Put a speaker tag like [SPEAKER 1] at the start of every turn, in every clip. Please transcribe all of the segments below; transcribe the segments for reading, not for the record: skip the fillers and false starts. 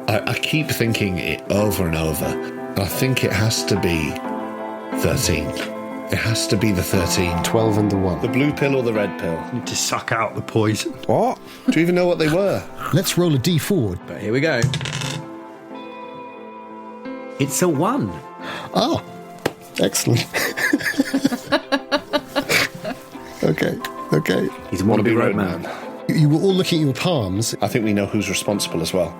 [SPEAKER 1] I keep thinking it over and over. I think it has to be 13. It has to be the 13.
[SPEAKER 2] 12 and the 1.
[SPEAKER 1] The blue pill or the red pill?
[SPEAKER 3] Need to suck out the poison.
[SPEAKER 4] What?
[SPEAKER 1] Do you even know what they were?
[SPEAKER 2] Let's roll a d4.
[SPEAKER 4] But here we go.
[SPEAKER 3] It's a 1.
[SPEAKER 2] Oh, excellent. Okay.
[SPEAKER 3] He's a wannabe roadman.
[SPEAKER 2] You were all looking at your palms.
[SPEAKER 1] I think we know who's responsible as well.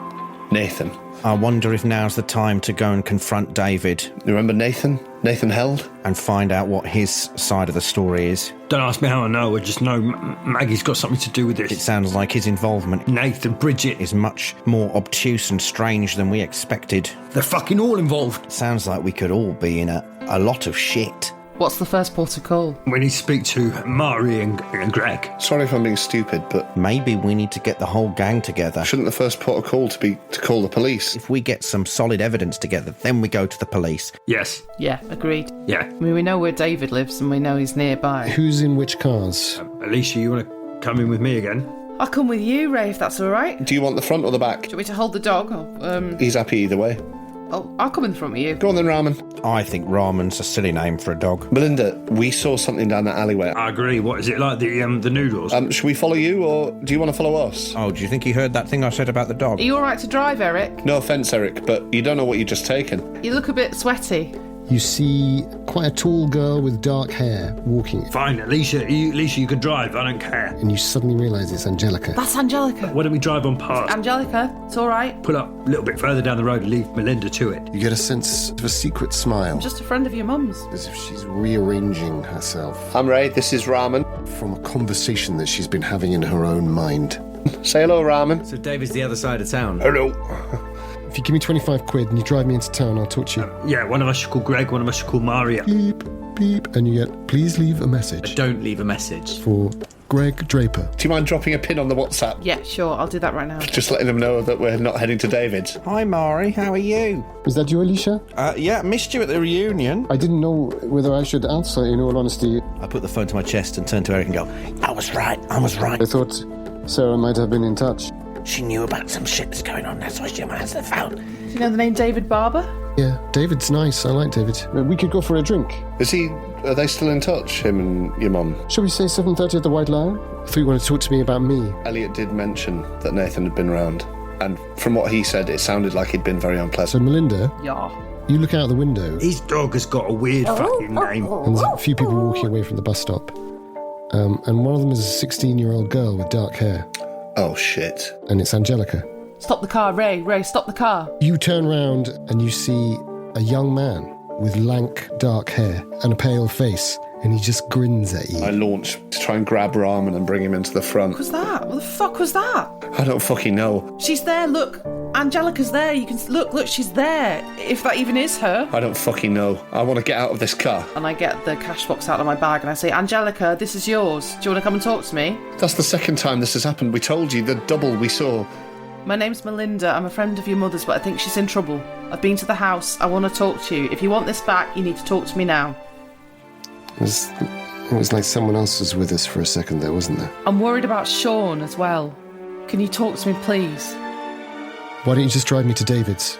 [SPEAKER 1] Nathan.
[SPEAKER 4] I wonder if now's the time to go and confront David.
[SPEAKER 1] You remember Nathan? Nathan Held?
[SPEAKER 4] And find out what his side of the story is.
[SPEAKER 3] Don't ask me how I know, I just know Maggie's got something to do with this.
[SPEAKER 4] It sounds like his involvement
[SPEAKER 3] Nathan, Bridget,
[SPEAKER 4] is much more obtuse and strange than we expected.
[SPEAKER 3] they're fucking all involved.
[SPEAKER 4] Sounds like we could all be in a lot of shit.
[SPEAKER 5] What's the first port of call?
[SPEAKER 3] We need to speak to Mari and Greg.
[SPEAKER 1] Sorry if I'm being stupid, but
[SPEAKER 4] Maybe we need to get the whole gang together.
[SPEAKER 1] shouldn't the first port of call to call the police?
[SPEAKER 4] If we get some solid evidence together, then we go to the police.
[SPEAKER 3] Yes.
[SPEAKER 5] Yeah, agreed.
[SPEAKER 3] Yeah.
[SPEAKER 5] I mean, we know where David lives and we know he's nearby.
[SPEAKER 2] Who's in which cars?
[SPEAKER 3] Alicia, you want to come in with me again?
[SPEAKER 5] I'll come with you, Ray, if that's all right.
[SPEAKER 1] Do you want the front or the back?
[SPEAKER 5] Do you want me to hold the dog?
[SPEAKER 1] He's happy either way.
[SPEAKER 5] I'll come in front with you.
[SPEAKER 1] Go on then, Ramen.
[SPEAKER 4] I think Ramen's a silly name for a dog.
[SPEAKER 1] Melinda, we saw something down that alleyway.
[SPEAKER 3] I agree. What is it like, the noodles?
[SPEAKER 1] Should we follow you, or do you want to follow us?
[SPEAKER 4] Oh, do you think he heard that thing I said about the dog?
[SPEAKER 5] Are you all right to drive, Erik?
[SPEAKER 1] No offence, Erik, but you don't know what you've just taken.
[SPEAKER 5] You look a bit sweaty.
[SPEAKER 2] You see quite a tall girl with dark hair walking,
[SPEAKER 3] Fine, Alicia, you can drive. I don't care.
[SPEAKER 2] and you suddenly realise it's Angelica.
[SPEAKER 5] That's Angelica.
[SPEAKER 3] Why don't we drive on past?
[SPEAKER 5] Angelica, it's all right.
[SPEAKER 3] Pull up a little bit further down the road and leave Melinda to it.
[SPEAKER 2] You get a sense of a secret smile,
[SPEAKER 5] I'm just a friend of your mum's.
[SPEAKER 2] as if she's rearranging herself
[SPEAKER 1] I'm Ray, this is Ramen.
[SPEAKER 2] from a conversation that she's been having in her own mind.
[SPEAKER 1] Say hello, Ramen.
[SPEAKER 6] So David's the other side of town.
[SPEAKER 1] Hello.
[SPEAKER 2] If you give me 25 quid and you drive me into town, I'll talk to you.
[SPEAKER 3] Yeah, one of us should call Greg, one of us should call Maria.
[SPEAKER 2] Beep, beep, and you get, please leave a message
[SPEAKER 6] Don't leave a message.
[SPEAKER 2] for Greg Draper.
[SPEAKER 1] Do you mind dropping a pin on the WhatsApp?
[SPEAKER 5] Yeah, sure, I'll do that right now.
[SPEAKER 1] Just letting them know that we're not heading to David's.
[SPEAKER 4] Hi, Mari, how are you?
[SPEAKER 2] Is that you, Alicia?
[SPEAKER 4] Yeah, missed you at the reunion.
[SPEAKER 2] I didn't know whether I should answer, in all honesty.
[SPEAKER 4] I put the phone to my chest and turned to Erik and go, I was right.
[SPEAKER 2] I thought Sarah might have been in touch.
[SPEAKER 4] She knew about some shit that's going on, that's why she didn't answer the phone.
[SPEAKER 5] Do you know the name David Barber?
[SPEAKER 2] Yeah, David's nice. I like David. We could go for a drink.
[SPEAKER 1] Are they still in touch, him and your mum?
[SPEAKER 2] Shall we say 7:30 at the White Lion? I thought you wanted to talk to me about me.
[SPEAKER 1] Elliot did mention that Nathan had been around, and from what he said, it sounded like he'd been very
[SPEAKER 2] So,
[SPEAKER 1] unpleasant.
[SPEAKER 2] Melinda,
[SPEAKER 5] Yeah.
[SPEAKER 2] you look out the window,
[SPEAKER 3] His dog has got a weird fucking name.
[SPEAKER 2] and there's a few people walking away from the bus stop. And one of them is a 16-year-old girl with dark hair,
[SPEAKER 1] Oh, shit.
[SPEAKER 2] and it's Angelica.
[SPEAKER 5] Stop the car, Ray. Ray, stop the car.
[SPEAKER 2] You turn round and you see a young man with lank, dark hair and a pale face, and he just grins at you.
[SPEAKER 1] I launched to try and grab Ramen and bring him into the front.
[SPEAKER 5] What was that? What the fuck was that?
[SPEAKER 1] I don't fucking know.
[SPEAKER 5] She's there, look. Angelica's there. You can look, she's there. If that even is her.
[SPEAKER 1] I don't fucking know. I want to get out of this car.
[SPEAKER 5] And I get the cash box out of my bag and I say, Angelica, this is yours. Do you want to come and talk to me?
[SPEAKER 1] That's the second time this has happened. We told you, the double we saw.
[SPEAKER 5] My name's Melinda. I'm a friend of your mother's, but I think she's in trouble. I've been to the house. I want to talk to you. If you want this back, you need to talk to me now.
[SPEAKER 2] It was like someone else was with us for a second there, wasn't there?
[SPEAKER 5] I'm worried about Sean as well. Can you talk to me, please?
[SPEAKER 2] Why don't you just drive me to David's?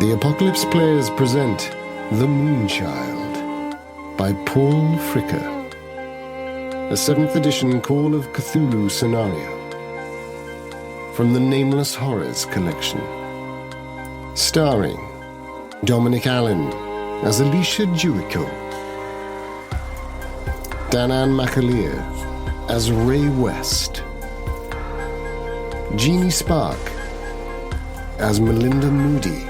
[SPEAKER 2] The Apocalypse Players present The Moonchild by Paul Fricker, a 7th edition Call of Cthulhu Scenario from the Nameless Horrors collection. Starring Dominic Allen as Alicia Juico, Danann McAleer as Ray West, Jeany Spark as Melinda Moody,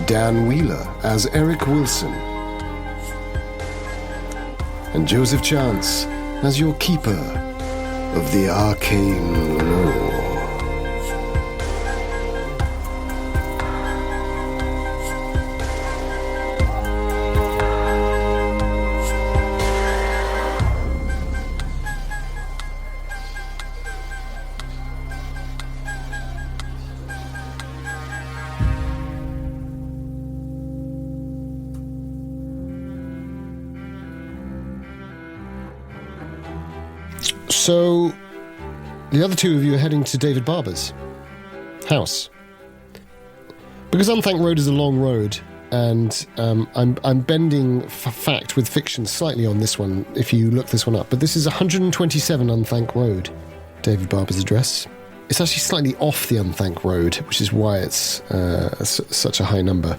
[SPEAKER 2] Dan Wheeler as Erik Wilson, and Joseph Chance as your keeper of the arcane lore. So, the other two of you are heading to David Barber's house. Because Unthank Road is a long road, and I'm bending fact with fiction slightly on this one, if you look this one up. But this is 127 Unthank Road, David Barber's address. It's actually slightly off the Unthank Road, which is why it's such a high number.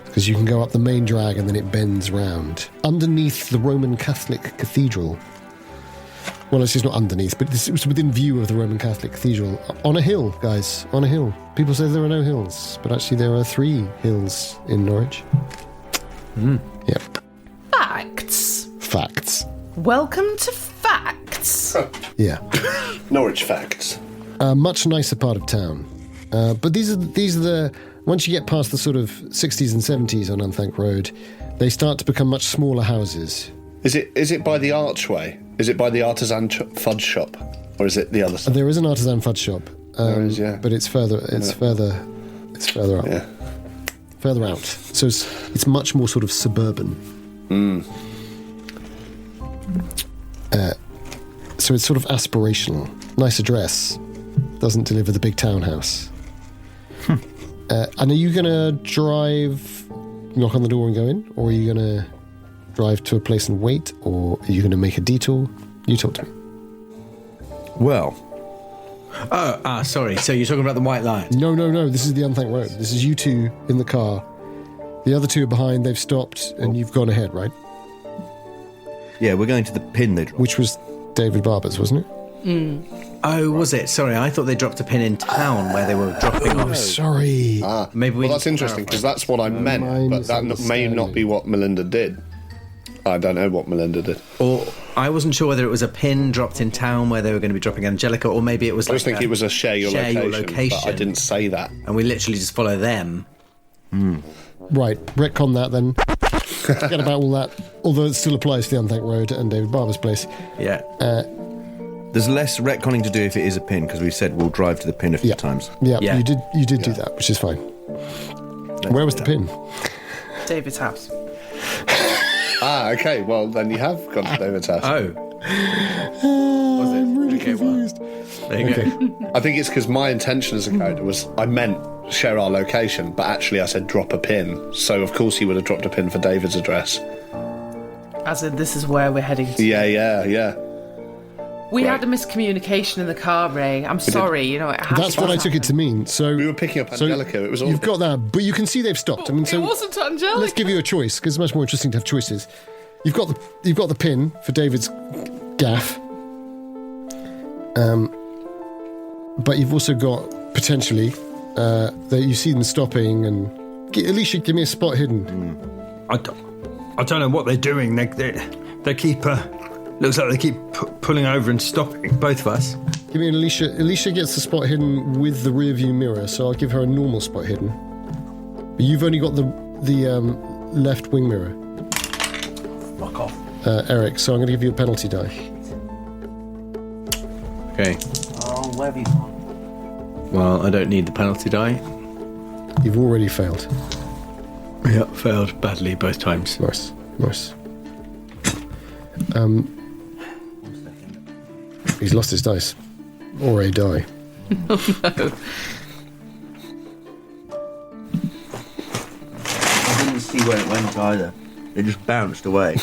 [SPEAKER 2] Because you can go up the main drag and then it bends round. Underneath the Roman Catholic Cathedral. Well, it's just not underneath, but it was within view of the Roman Catholic Cathedral. On a hill, guys, on a hill. People say there are no hills, but actually there are 3 hills in Norwich. Yep. Facts.
[SPEAKER 5] Welcome to Facts.
[SPEAKER 2] Yeah.
[SPEAKER 1] Norwich facts.
[SPEAKER 2] Much nicer part of town. But these are the... Once you get past the sort of 60s and 70s on Unthank Road, they start to become much smaller houses.
[SPEAKER 1] Is it by the archway? Is it by the artisan fudge shop, or is it the other side?
[SPEAKER 2] There is an artisan fudge shop.
[SPEAKER 1] There is, yeah.
[SPEAKER 2] But it's further up.
[SPEAKER 1] Yeah.
[SPEAKER 2] Further out. So it's much more sort of suburban. So it's sort of aspirational. Nice address. Doesn't deliver the big townhouse. And are you going to knock on the door and go in? Or are you going to drive to a place and wait? Or are you going to make a detour? You talk to me.
[SPEAKER 6] Well. Sorry. So you're talking about the White Lion?
[SPEAKER 2] No. This is the Unthank Road. This is you two in the car. The other two are behind. They've stopped and you've gone ahead, right?
[SPEAKER 6] Yeah, we're going to the pin they dropped.
[SPEAKER 2] Which was David Barber's, wasn't it?
[SPEAKER 6] Oh, was it? Sorry, I thought they dropped a pin in town where they were dropping off.
[SPEAKER 2] Sorry.
[SPEAKER 6] Maybe
[SPEAKER 1] that's interesting, because that's what I meant, but that may not be what Melinda did. I don't know what Melinda did.
[SPEAKER 6] Or I wasn't sure whether it was a pin dropped in town where they were going to be dropping Angelica, or maybe it was
[SPEAKER 1] I was thinking it was a share your location, but I didn't say that.
[SPEAKER 6] And we literally just follow them.
[SPEAKER 2] Right, retcon that then. Forget about all that, although it still applies to the Unthank Road and David Barber's place.
[SPEAKER 6] Yeah.
[SPEAKER 4] There's less retconning to do if it is a pin, because we said we'll drive to the pin a few times.
[SPEAKER 2] Yeah, you did do that, which is fine. Where was the pin?
[SPEAKER 5] David's house.
[SPEAKER 1] Okay, well, then you have gone to David's house.
[SPEAKER 2] I'm really confused.
[SPEAKER 6] There you go.
[SPEAKER 1] I think it's because my intention as a character was, I meant share our location, but actually I said drop a pin. So, of course, he would have dropped a pin for David's address.
[SPEAKER 5] As in, this is where we're heading to.
[SPEAKER 1] Yeah.
[SPEAKER 5] We had a miscommunication in the car, Ray. I'm sorry, it happened.
[SPEAKER 2] That's what I took it to mean. So
[SPEAKER 1] we were picking up Angelica. It was all
[SPEAKER 2] you've got that, but you can see they've stopped. I mean, so
[SPEAKER 5] it wasn't Angelica.
[SPEAKER 2] Let's give you a choice, because it's much more interesting to have choices. You've got the pin for David's gaff, but you've also got potentially that you see them stopping and Alicia, give me a spot hidden.
[SPEAKER 3] I don't know what they're doing. They keep. Looks like they keep pulling over and stopping, both of us.
[SPEAKER 2] Give me an Alicia. Alicia gets the spot hidden with the rear view mirror, so I'll give her a normal spot hidden. But you've only got the left wing mirror.
[SPEAKER 6] Fuck off.
[SPEAKER 2] Erik, so I'm going to give you a penalty die.
[SPEAKER 6] Okay.
[SPEAKER 4] Oh, where have you gone?
[SPEAKER 6] Well, I don't need the penalty die.
[SPEAKER 2] You've already failed.
[SPEAKER 6] Yeah, failed badly both times.
[SPEAKER 2] Nice. He's lost his dice. Or a die.
[SPEAKER 5] Oh, no.
[SPEAKER 4] I didn't see where it went either. It just bounced away.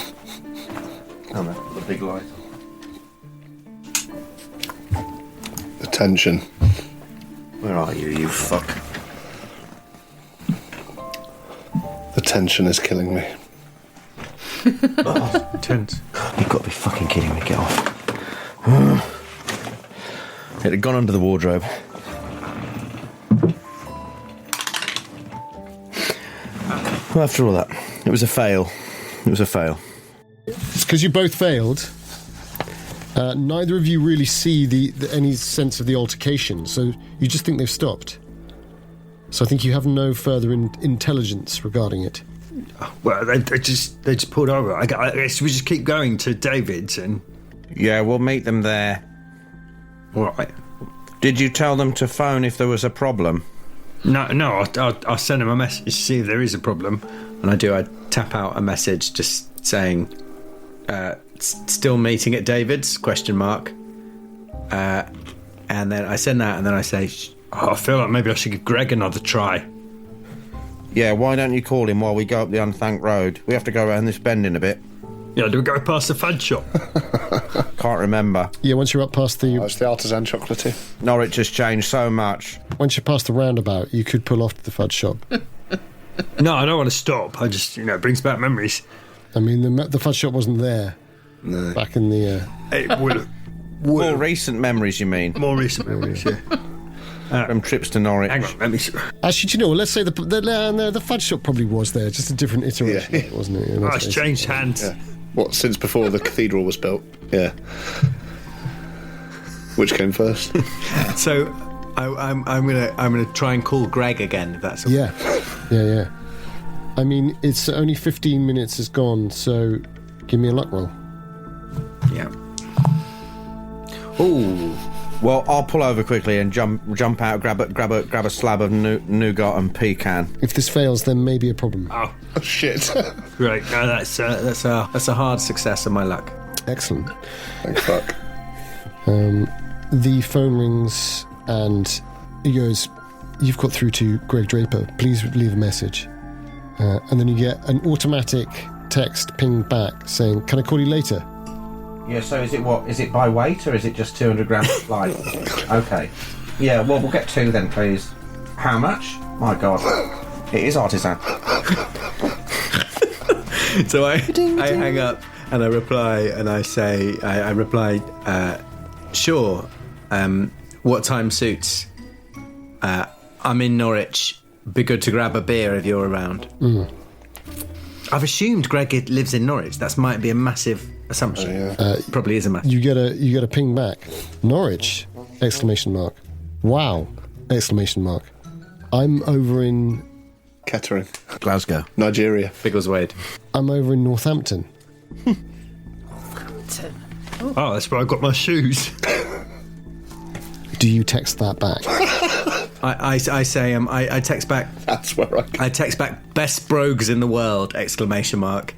[SPEAKER 4] Oh no, the big light.
[SPEAKER 1] the tension.
[SPEAKER 4] Where are you, you fuck?
[SPEAKER 1] The tension is killing me.
[SPEAKER 6] Tense.
[SPEAKER 4] You've got to be fucking kidding me, get off. It had gone under the wardrobe. Well, after all that, it was a fail.
[SPEAKER 2] It's because you both failed. Neither of you really see any sense of the altercation, so you just think they've stopped. So I think you have no further intelligence regarding it.
[SPEAKER 3] Well, they just pulled over. I guess we just keep going to David's and...
[SPEAKER 4] Yeah, we'll meet them there.
[SPEAKER 3] All right.
[SPEAKER 4] Did you tell them to phone if there was a problem?
[SPEAKER 3] No, I'll send them a message to see if there is a problem.
[SPEAKER 6] And I tap out a message just saying, still meeting at David's, ? and then I send that, and then I say,
[SPEAKER 3] I feel like maybe I should give Greg another try.
[SPEAKER 7] Yeah, why don't you call him while we go up the unthanked road? We have to go around this bend in a bit.
[SPEAKER 3] Yeah, do we go past the Fudge shop?
[SPEAKER 7] Can't remember.
[SPEAKER 2] Yeah, once you're up past the...
[SPEAKER 1] It's the artisan chocolatier.
[SPEAKER 7] Norwich has changed so much.
[SPEAKER 2] Once you're past the roundabout, you could pull off to the Fudge shop.
[SPEAKER 3] No, I don't want to stop. I just, it brings back memories.
[SPEAKER 2] I mean, the Fudge shop wasn't there back in the...
[SPEAKER 3] It would
[SPEAKER 7] More recent memories, you mean?
[SPEAKER 3] More recent memories, yeah.
[SPEAKER 7] From trips to Norwich.
[SPEAKER 3] Hang on, let me...
[SPEAKER 2] Actually, do you know, let's say the Fudge shop probably was there, just a different iteration,
[SPEAKER 1] Yeah.
[SPEAKER 2] of it, wasn't it?
[SPEAKER 3] Oh, it's changed hands.
[SPEAKER 1] Yeah. What, since before the cathedral was built? Yeah. Which came first?
[SPEAKER 6] so I'm gonna try and call Greg again, if that's all.
[SPEAKER 2] Yeah. I mean, it's only 15 minutes has gone, so give me a luck roll.
[SPEAKER 6] Yeah.
[SPEAKER 7] Ooh. Well, I'll pull over quickly and jump out, grab a slab of nougat and pecan.
[SPEAKER 2] If this fails, then maybe a problem.
[SPEAKER 3] Oh,
[SPEAKER 1] Shit.
[SPEAKER 3] right. No, that's
[SPEAKER 6] That's a hard success of my luck.
[SPEAKER 2] Excellent.
[SPEAKER 1] Thank fuck.
[SPEAKER 2] The phone rings and he goes, "You've got through to Greg Draper. Please leave a message." And then you get an automatic text pinged back saying, "Can I call you later?"
[SPEAKER 7] Yeah, so is it by weight or is it just 200 grams light? Okay. Yeah, well, we'll get 2 then, please. How much? My God. It is artisan.
[SPEAKER 6] So I hang up and I reply and I say, I reply, sure, what time suits? I'm in Norwich. Be good to grab a beer if you're around. I've assumed Greg lives in Norwich. That might be a massive assumption. Probably is a massive.
[SPEAKER 2] You get a ping back. Norwich! Exclamation mark. Wow! Exclamation mark. I'm over in
[SPEAKER 1] Kettering.
[SPEAKER 7] Glasgow.
[SPEAKER 1] Nigeria.
[SPEAKER 6] Biggleswade.
[SPEAKER 2] I'm over in Northampton.
[SPEAKER 3] Oh, that's where I got my shoes.
[SPEAKER 2] Do you text that back?
[SPEAKER 6] I say I text back.
[SPEAKER 1] That's where
[SPEAKER 6] I text back. Best brogues in the world! Exclamation mark.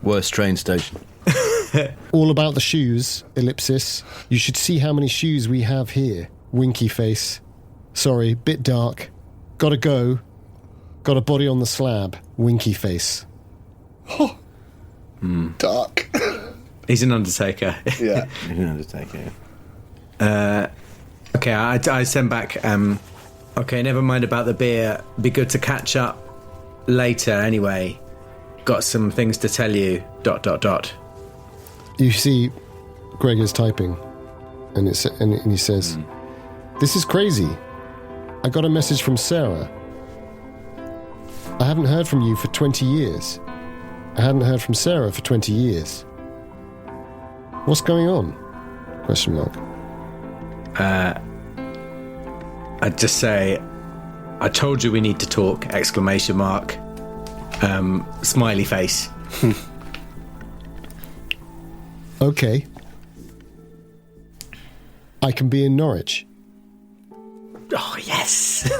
[SPEAKER 7] Worst train station.
[SPEAKER 2] All about the shoes, ellipsis. You should see how many shoes we have here. Winky face. Sorry, bit dark. Gotta go. Got a body on the slab. Winky face.
[SPEAKER 1] Dark.
[SPEAKER 6] He's an undertaker.
[SPEAKER 1] Yeah.
[SPEAKER 7] You can undertake it.
[SPEAKER 6] Okay, I send back. Okay, never mind about the beer. Be good to catch up later. Anyway, got some things to tell you. ...
[SPEAKER 2] You see, Greg is typing, and he says, "This is crazy. I got a message from Sarah. I haven't heard from you for 20 years. I hadn't heard from Sarah for 20 years. What's going on?" Question mark.
[SPEAKER 6] I'd just say, I told you we need to talk! Exclamation mark. Smiley face.
[SPEAKER 2] Okay. I can be in Norwich.
[SPEAKER 6] Oh yes.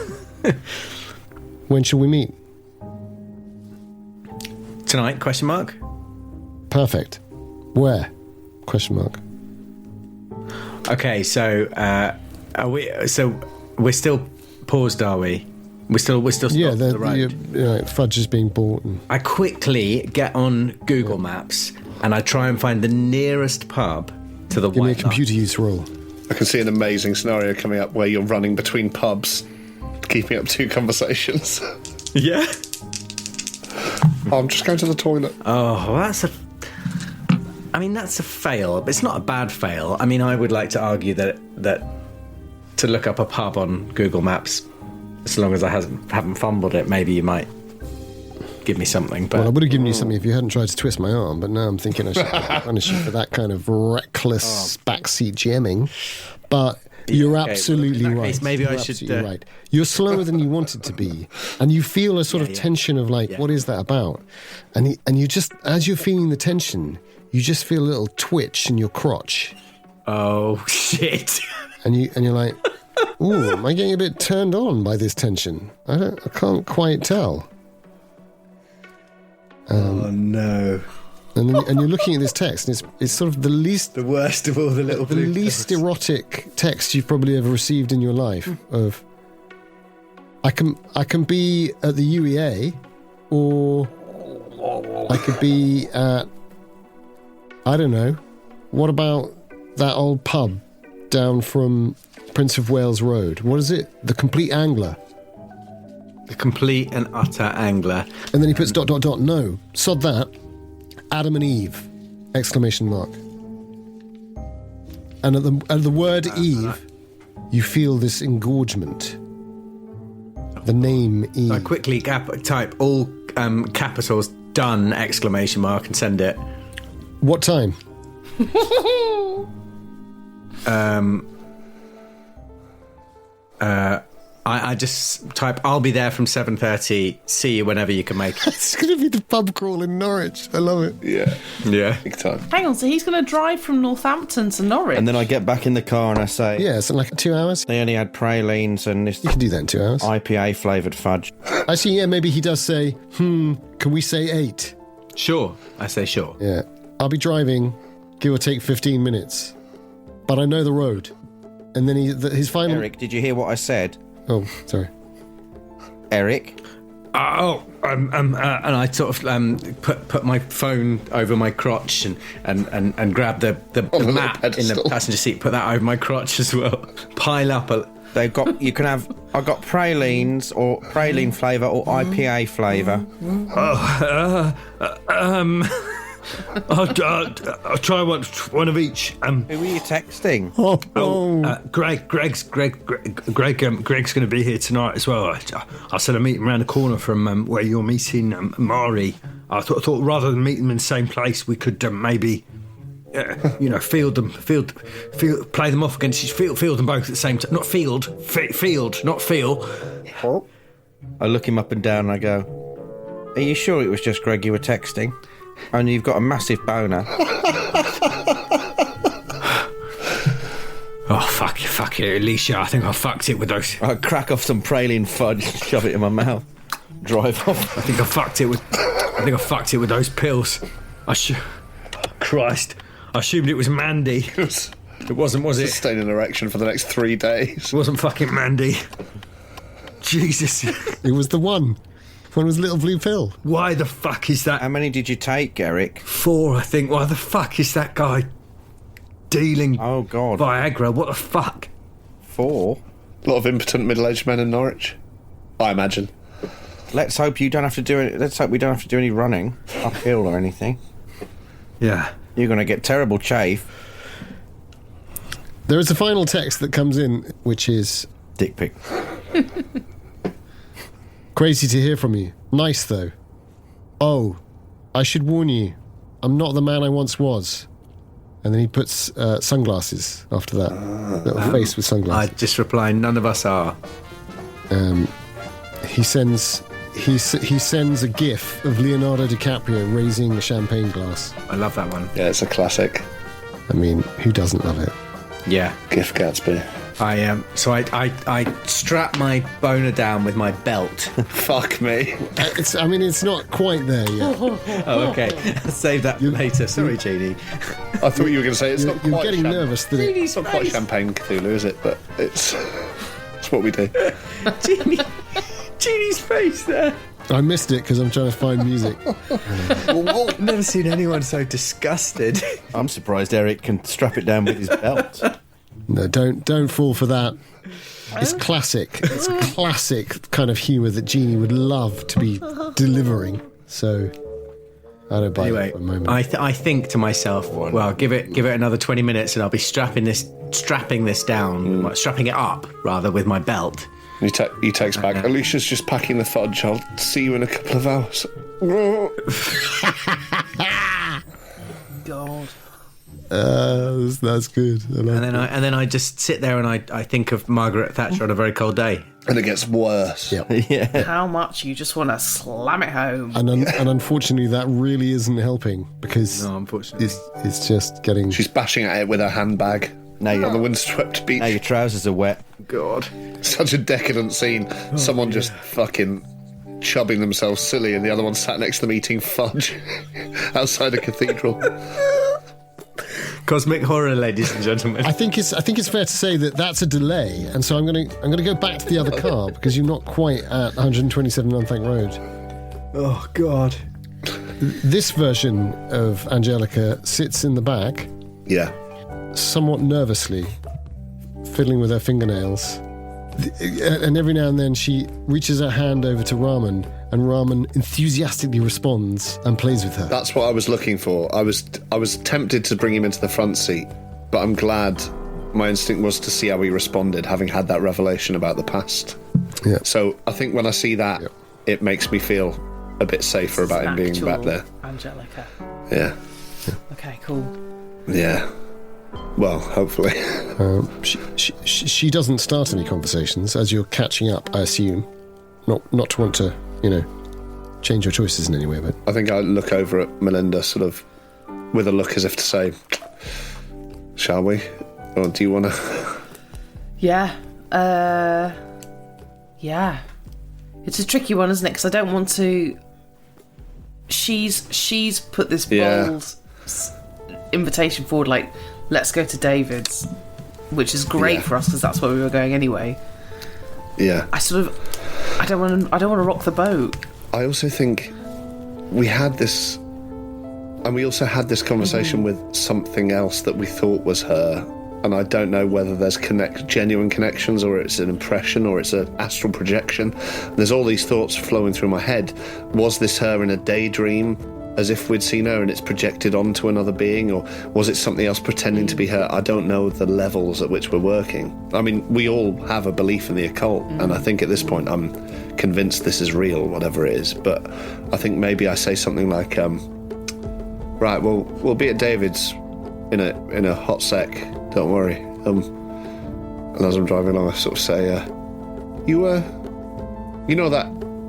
[SPEAKER 2] When shall we meet?
[SPEAKER 6] Tonight? Question mark.
[SPEAKER 2] Perfect. Where? Question mark.
[SPEAKER 6] Okay, so are we? So we're still paused, are we? We're still stopped
[SPEAKER 2] Yeah,
[SPEAKER 6] on the road.
[SPEAKER 2] Fudge is being bought. And
[SPEAKER 6] I quickly get on Google Maps and I try and find the nearest pub to the
[SPEAKER 2] give me a
[SPEAKER 6] White
[SPEAKER 2] computer use roll.
[SPEAKER 1] I can see an amazing scenario coming up where you're running between pubs, keeping up 2 conversations.
[SPEAKER 6] Light. Yeah.
[SPEAKER 1] I'm just going to the toilet.
[SPEAKER 6] Oh, well, that's a fail, but it's not a bad fail. I mean, I would like to argue that to look up a pub on Google Maps, as long as I haven't fumbled it, maybe you might give me something. But
[SPEAKER 2] Well, I would have given you something if you hadn't tried to twist my arm, but now I'm thinking I should punish you for that kind of reckless backseat jamming. But you're
[SPEAKER 6] okay,
[SPEAKER 2] absolutely
[SPEAKER 6] well, in that
[SPEAKER 2] right.
[SPEAKER 6] case, maybe
[SPEAKER 2] You're
[SPEAKER 6] I should,
[SPEAKER 2] absolutely right. You're slower than you wanted to be, and you feel a sort of tension of like, what is that about? And you just, as you're feeling the tension, you just feel a little twitch in your crotch,
[SPEAKER 6] oh shit.
[SPEAKER 2] and you're like, ooh, am I getting a bit turned on by this tension? I can't quite tell.
[SPEAKER 6] Oh no.
[SPEAKER 2] And you're looking at this text, and it's sort of the
[SPEAKER 6] worst of all the little
[SPEAKER 2] the
[SPEAKER 6] blue
[SPEAKER 2] least
[SPEAKER 6] pills.
[SPEAKER 2] erotic text you've probably ever received in your life. Of I can be at the UEA, or I could be at, I don't know. What about that old pub down from Prince of Wales Road? What is it? The Complete Angler.
[SPEAKER 6] The complete and utter angler.
[SPEAKER 2] And then he puts ... No, sod that. Adam and Eve! ! And at the word Eve, you feel this engorgement. The name Eve.
[SPEAKER 6] I quickly type all capitals done ! And send it.
[SPEAKER 2] What time?
[SPEAKER 6] I just type, I'll be there from 7:30. See you whenever you can make it.
[SPEAKER 2] It's going to be the pub crawl in Norwich. I love it.
[SPEAKER 1] Yeah.
[SPEAKER 6] Yeah.
[SPEAKER 1] Big time.
[SPEAKER 5] Hang on, so he's going to drive from Northampton to Norwich?
[SPEAKER 4] And then I get back in the car and I say,
[SPEAKER 2] Yeah, something like 2 hours.
[SPEAKER 4] they only had pralines and this
[SPEAKER 2] You can do that in 2 hours.
[SPEAKER 4] IPA flavoured fudge.
[SPEAKER 2] Actually, yeah, maybe he does say, can we say 8?
[SPEAKER 6] Sure. I say sure.
[SPEAKER 2] Yeah. I'll be driving, give or take 15 minutes. But I know the road. And then his final...
[SPEAKER 4] Erik, did you hear what I said?
[SPEAKER 2] Oh, sorry.
[SPEAKER 4] Erik?
[SPEAKER 6] And I sort of put my phone over my crotch and grab the map in the passenger seat, put that over my crotch as well. Pile up
[SPEAKER 4] They've got, I've got pralines or praline flavour or IPA flavour.
[SPEAKER 3] I'll try one of each.
[SPEAKER 4] Who are you texting?
[SPEAKER 3] Greg's going to be here tonight as well. I said I'm meeting around the corner from where you're meeting Mari. I thought rather than meet them in the same place, we could maybe, play them off against each. Field them both at the same time. Not field, not feel.
[SPEAKER 4] I look him up and down and I go, are you sure it was just Greg you were texting? Only you've got a massive boner.
[SPEAKER 3] Oh, fuck it, Alicia. I think I fucked it with those.
[SPEAKER 4] I crack off some praline fudge, shove it in my mouth, drive off.
[SPEAKER 3] I think I fucked it with those pills. Christ. I assumed it was Mandy. It wasn't, was it?
[SPEAKER 1] Sustain an erection for the next 3 days.
[SPEAKER 3] It wasn't fucking Mandy. Jesus.
[SPEAKER 2] It was the one. One was Little Blue Pill.
[SPEAKER 3] Why the fuck is that?
[SPEAKER 4] How many did you take, Erik?
[SPEAKER 3] 4, I think. Why the fuck is that guy dealing
[SPEAKER 4] Oh, God.
[SPEAKER 3] Viagra? What the fuck?
[SPEAKER 4] 4?
[SPEAKER 1] A lot of impotent middle-aged men in Norwich, I imagine.
[SPEAKER 4] Let's hope you don't have to do it. Let's hope we don't have to do any running uphill or anything.
[SPEAKER 3] Yeah.
[SPEAKER 4] You're going to get terrible chafe.
[SPEAKER 2] There is a final text that comes in, which is...
[SPEAKER 4] Dick pic.
[SPEAKER 2] Crazy to hear from you. Nice, though. Oh, I should warn you, I'm not the man I once was. And then he puts sunglasses after that. Little face with
[SPEAKER 6] I
[SPEAKER 2] sunglasses.
[SPEAKER 6] just reply, none of us are.
[SPEAKER 2] He sends a gif of Leonardo DiCaprio raising a champagne glass.
[SPEAKER 6] I love that one.
[SPEAKER 1] Yeah, it's a classic.
[SPEAKER 2] I mean, who doesn't love it?
[SPEAKER 6] Yeah.
[SPEAKER 1] Gift Gatsby.
[SPEAKER 6] I strap my boner down with my belt.
[SPEAKER 1] Fuck me.
[SPEAKER 2] It's not quite there yet.
[SPEAKER 6] Oh, okay. Save that for later. Sorry, Jeany.
[SPEAKER 1] I thought you were going to say it's not
[SPEAKER 2] You're
[SPEAKER 1] quite
[SPEAKER 2] getting nervous that it...
[SPEAKER 1] It's not quite Champagne Cthulhu, is it? But it's what we do.
[SPEAKER 6] Jeanie's face there.
[SPEAKER 2] I missed it because I'm trying to find music.
[SPEAKER 6] I've never seen anyone so disgusted.
[SPEAKER 4] I'm surprised Erik can strap it down with his belt.
[SPEAKER 2] No, don't fall for that. It's classic. It's classic kind of humour that Jeany would love to be delivering. So I don't buy it for a moment.
[SPEAKER 6] I think to myself, well, give it another 20 minutes, and I'll be strapping this down, strapping it up rather with my belt.
[SPEAKER 1] He takes back. Alicia's just packing the fudge. I'll see you in a couple of hours.
[SPEAKER 5] God.
[SPEAKER 2] That's good.
[SPEAKER 6] And then I just sit there and I think of Margaret Thatcher on a very cold day.
[SPEAKER 1] And it gets worse.
[SPEAKER 2] Yep.
[SPEAKER 4] Yeah.
[SPEAKER 5] How much you just want to slam it home.
[SPEAKER 2] And unfortunately, that really isn't helping because
[SPEAKER 6] No, unfortunately.
[SPEAKER 2] it's just getting...
[SPEAKER 1] She's bashing at it with her handbag on the windswept beach.
[SPEAKER 4] Now your trousers are wet.
[SPEAKER 6] God.
[SPEAKER 1] Such a decadent scene. Someone just fucking chubbing themselves silly, and the other one sat next to them eating fudge outside a cathedral.
[SPEAKER 6] Cosmic horror, ladies and gentlemen.
[SPEAKER 2] I think it's fair to say that that's a delay, and so I'm gonna go back to the other car because you're not quite at 127 Unthank Road.
[SPEAKER 6] Oh, God.
[SPEAKER 2] This version of Angelica sits in the back,
[SPEAKER 1] Yeah.
[SPEAKER 2] somewhat nervously, fiddling with her fingernails. And every now and then she reaches her hand over to Ramen, and Ramen enthusiastically responds and plays with her.
[SPEAKER 1] That's what I was looking for. I was tempted to bring him into the front seat, but I'm glad my instinct was to see how he responded, having had that revelation about the past.
[SPEAKER 2] Yeah.
[SPEAKER 1] So I think when I see that, it makes me feel a bit safer about him being back there.
[SPEAKER 5] Angelica.
[SPEAKER 1] Yeah.
[SPEAKER 5] Okay, cool.
[SPEAKER 1] Yeah. Well, hopefully.
[SPEAKER 2] She doesn't start any conversations as you're catching up, I assume. Not to want to, change your choices in any way, but...
[SPEAKER 1] I think I look over at Melinda sort of with a look as if to say, shall we? Or do you want to...
[SPEAKER 5] Yeah. Yeah. It's a tricky one, isn't it? Because I don't want to... She's put this bold invitation forward, like, let's go to David's, which is great for us because that's where we were going anyway.
[SPEAKER 1] Yeah.
[SPEAKER 5] I don't want to rock the boat.
[SPEAKER 1] I also think we had this, and we also had this conversation with something else that we thought was her, and I don't know whether there's genuine connections, or it's an impression, or it's an astral projection. There's all these thoughts flowing through my head. Was this her in a daydream, as if we'd seen her and it's projected onto another being, or was it something else pretending to be her? I don't know the levels at which we're working. I mean, we all have a belief in the occult, and I think at this point I'm convinced this is real, whatever it is. But I think maybe I say something like, right, well, we'll be at David's in a hot sec, don't worry. And as I'm driving along, I sort of say, you know that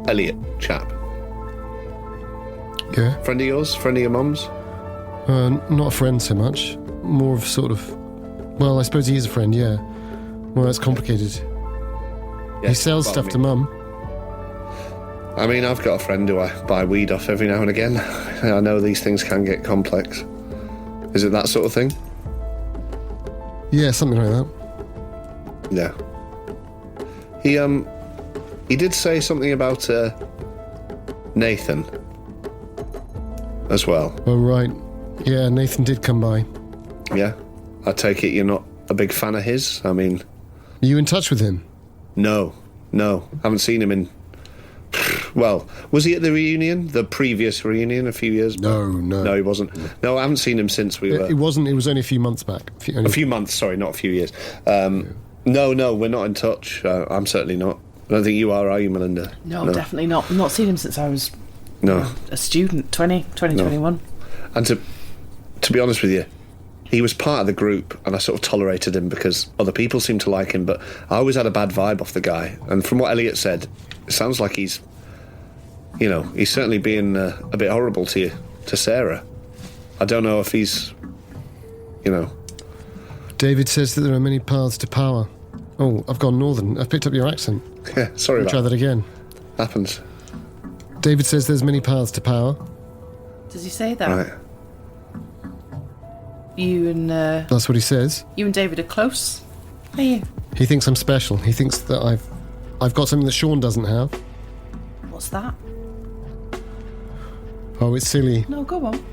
[SPEAKER 1] Elliot chap?
[SPEAKER 2] Yeah.
[SPEAKER 1] Friend of yours? Friend of your mum's?
[SPEAKER 2] Not a friend so much. More of sort of... Well, I suppose he is a friend, yeah. Well, that's complicated.
[SPEAKER 1] Yeah,
[SPEAKER 2] he sells stuff to Mum.
[SPEAKER 1] I mean, I've got a friend who I buy weed off every now and again. I know these things can get complex. Is it that sort of thing?
[SPEAKER 2] Yeah, something like that.
[SPEAKER 1] Yeah. He did say something about Nathan as well.
[SPEAKER 2] Oh, right. Yeah, Nathan did come by.
[SPEAKER 1] Yeah. I take it you're not a big fan of his? I mean...
[SPEAKER 2] Are you in touch with him?
[SPEAKER 1] No. Haven't seen him in... Well, was he at the reunion? The previous reunion a few years back?
[SPEAKER 2] No,
[SPEAKER 1] he wasn't. No, I haven't seen him since we were...
[SPEAKER 2] It wasn't. It was only a few months back.
[SPEAKER 1] A few months, sorry, not a few years. No, we're not in touch. I'm certainly not. I don't think you are you, Melinda?
[SPEAKER 5] No, definitely not. I've not seen him since I was a student, 2021.
[SPEAKER 1] And to be honest with you, he was part of the group, and I sort of tolerated him because other people seemed to like him, but I always had a bad vibe off the guy. And from what Elliot said, it sounds like he's certainly being a bit horrible to you, to Sarah. I don't know if he's,
[SPEAKER 2] David says that there are many paths to power. Oh, I've gone northern. I've picked up your accent.
[SPEAKER 1] Yeah, sorry about
[SPEAKER 2] Try that again.
[SPEAKER 1] Happens.
[SPEAKER 2] David says there's many paths to power.
[SPEAKER 5] Does he say that?
[SPEAKER 1] Right.
[SPEAKER 5] You and
[SPEAKER 2] That's what he says.
[SPEAKER 5] you and David are close, are you?
[SPEAKER 2] He thinks I'm special. He thinks that I've got something that Sean doesn't have.
[SPEAKER 5] What's that?
[SPEAKER 2] Oh, it's silly.
[SPEAKER 5] No, go on.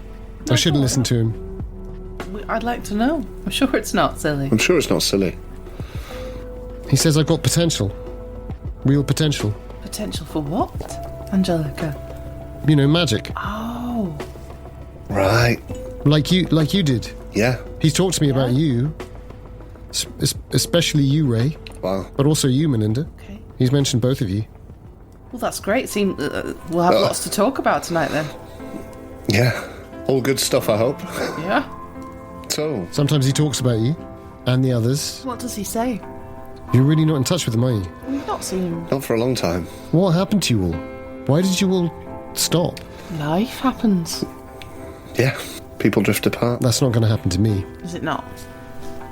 [SPEAKER 2] I shouldn't listen to him.
[SPEAKER 5] I'd like to know. I'm sure it's not silly.
[SPEAKER 1] I'm sure it's not silly.
[SPEAKER 2] He says I've got potential. Real potential.
[SPEAKER 5] Potential for what, Angelica?
[SPEAKER 2] Magic.
[SPEAKER 5] Oh.
[SPEAKER 1] Right.
[SPEAKER 2] Like you did.
[SPEAKER 1] Yeah.
[SPEAKER 2] He's talked to me about you. Especially you, Ray.
[SPEAKER 1] Wow.
[SPEAKER 2] But also you, Melinda.
[SPEAKER 5] Okay.
[SPEAKER 2] He's mentioned both of you.
[SPEAKER 5] Well, that's great. We'll have lots to talk about tonight then.
[SPEAKER 1] Yeah. All good stuff, I hope.
[SPEAKER 5] Yeah.
[SPEAKER 1] So,
[SPEAKER 2] Sometimes he talks about you and the others.
[SPEAKER 5] What does he say?
[SPEAKER 2] You're really not in touch with them, are you?
[SPEAKER 5] We've not seen him.
[SPEAKER 1] not for a long time.
[SPEAKER 2] What happened to you all? Why did you all stop?
[SPEAKER 5] Life happens.
[SPEAKER 1] Yeah. People drift apart.
[SPEAKER 2] That's not going to happen to me.
[SPEAKER 5] Is it not?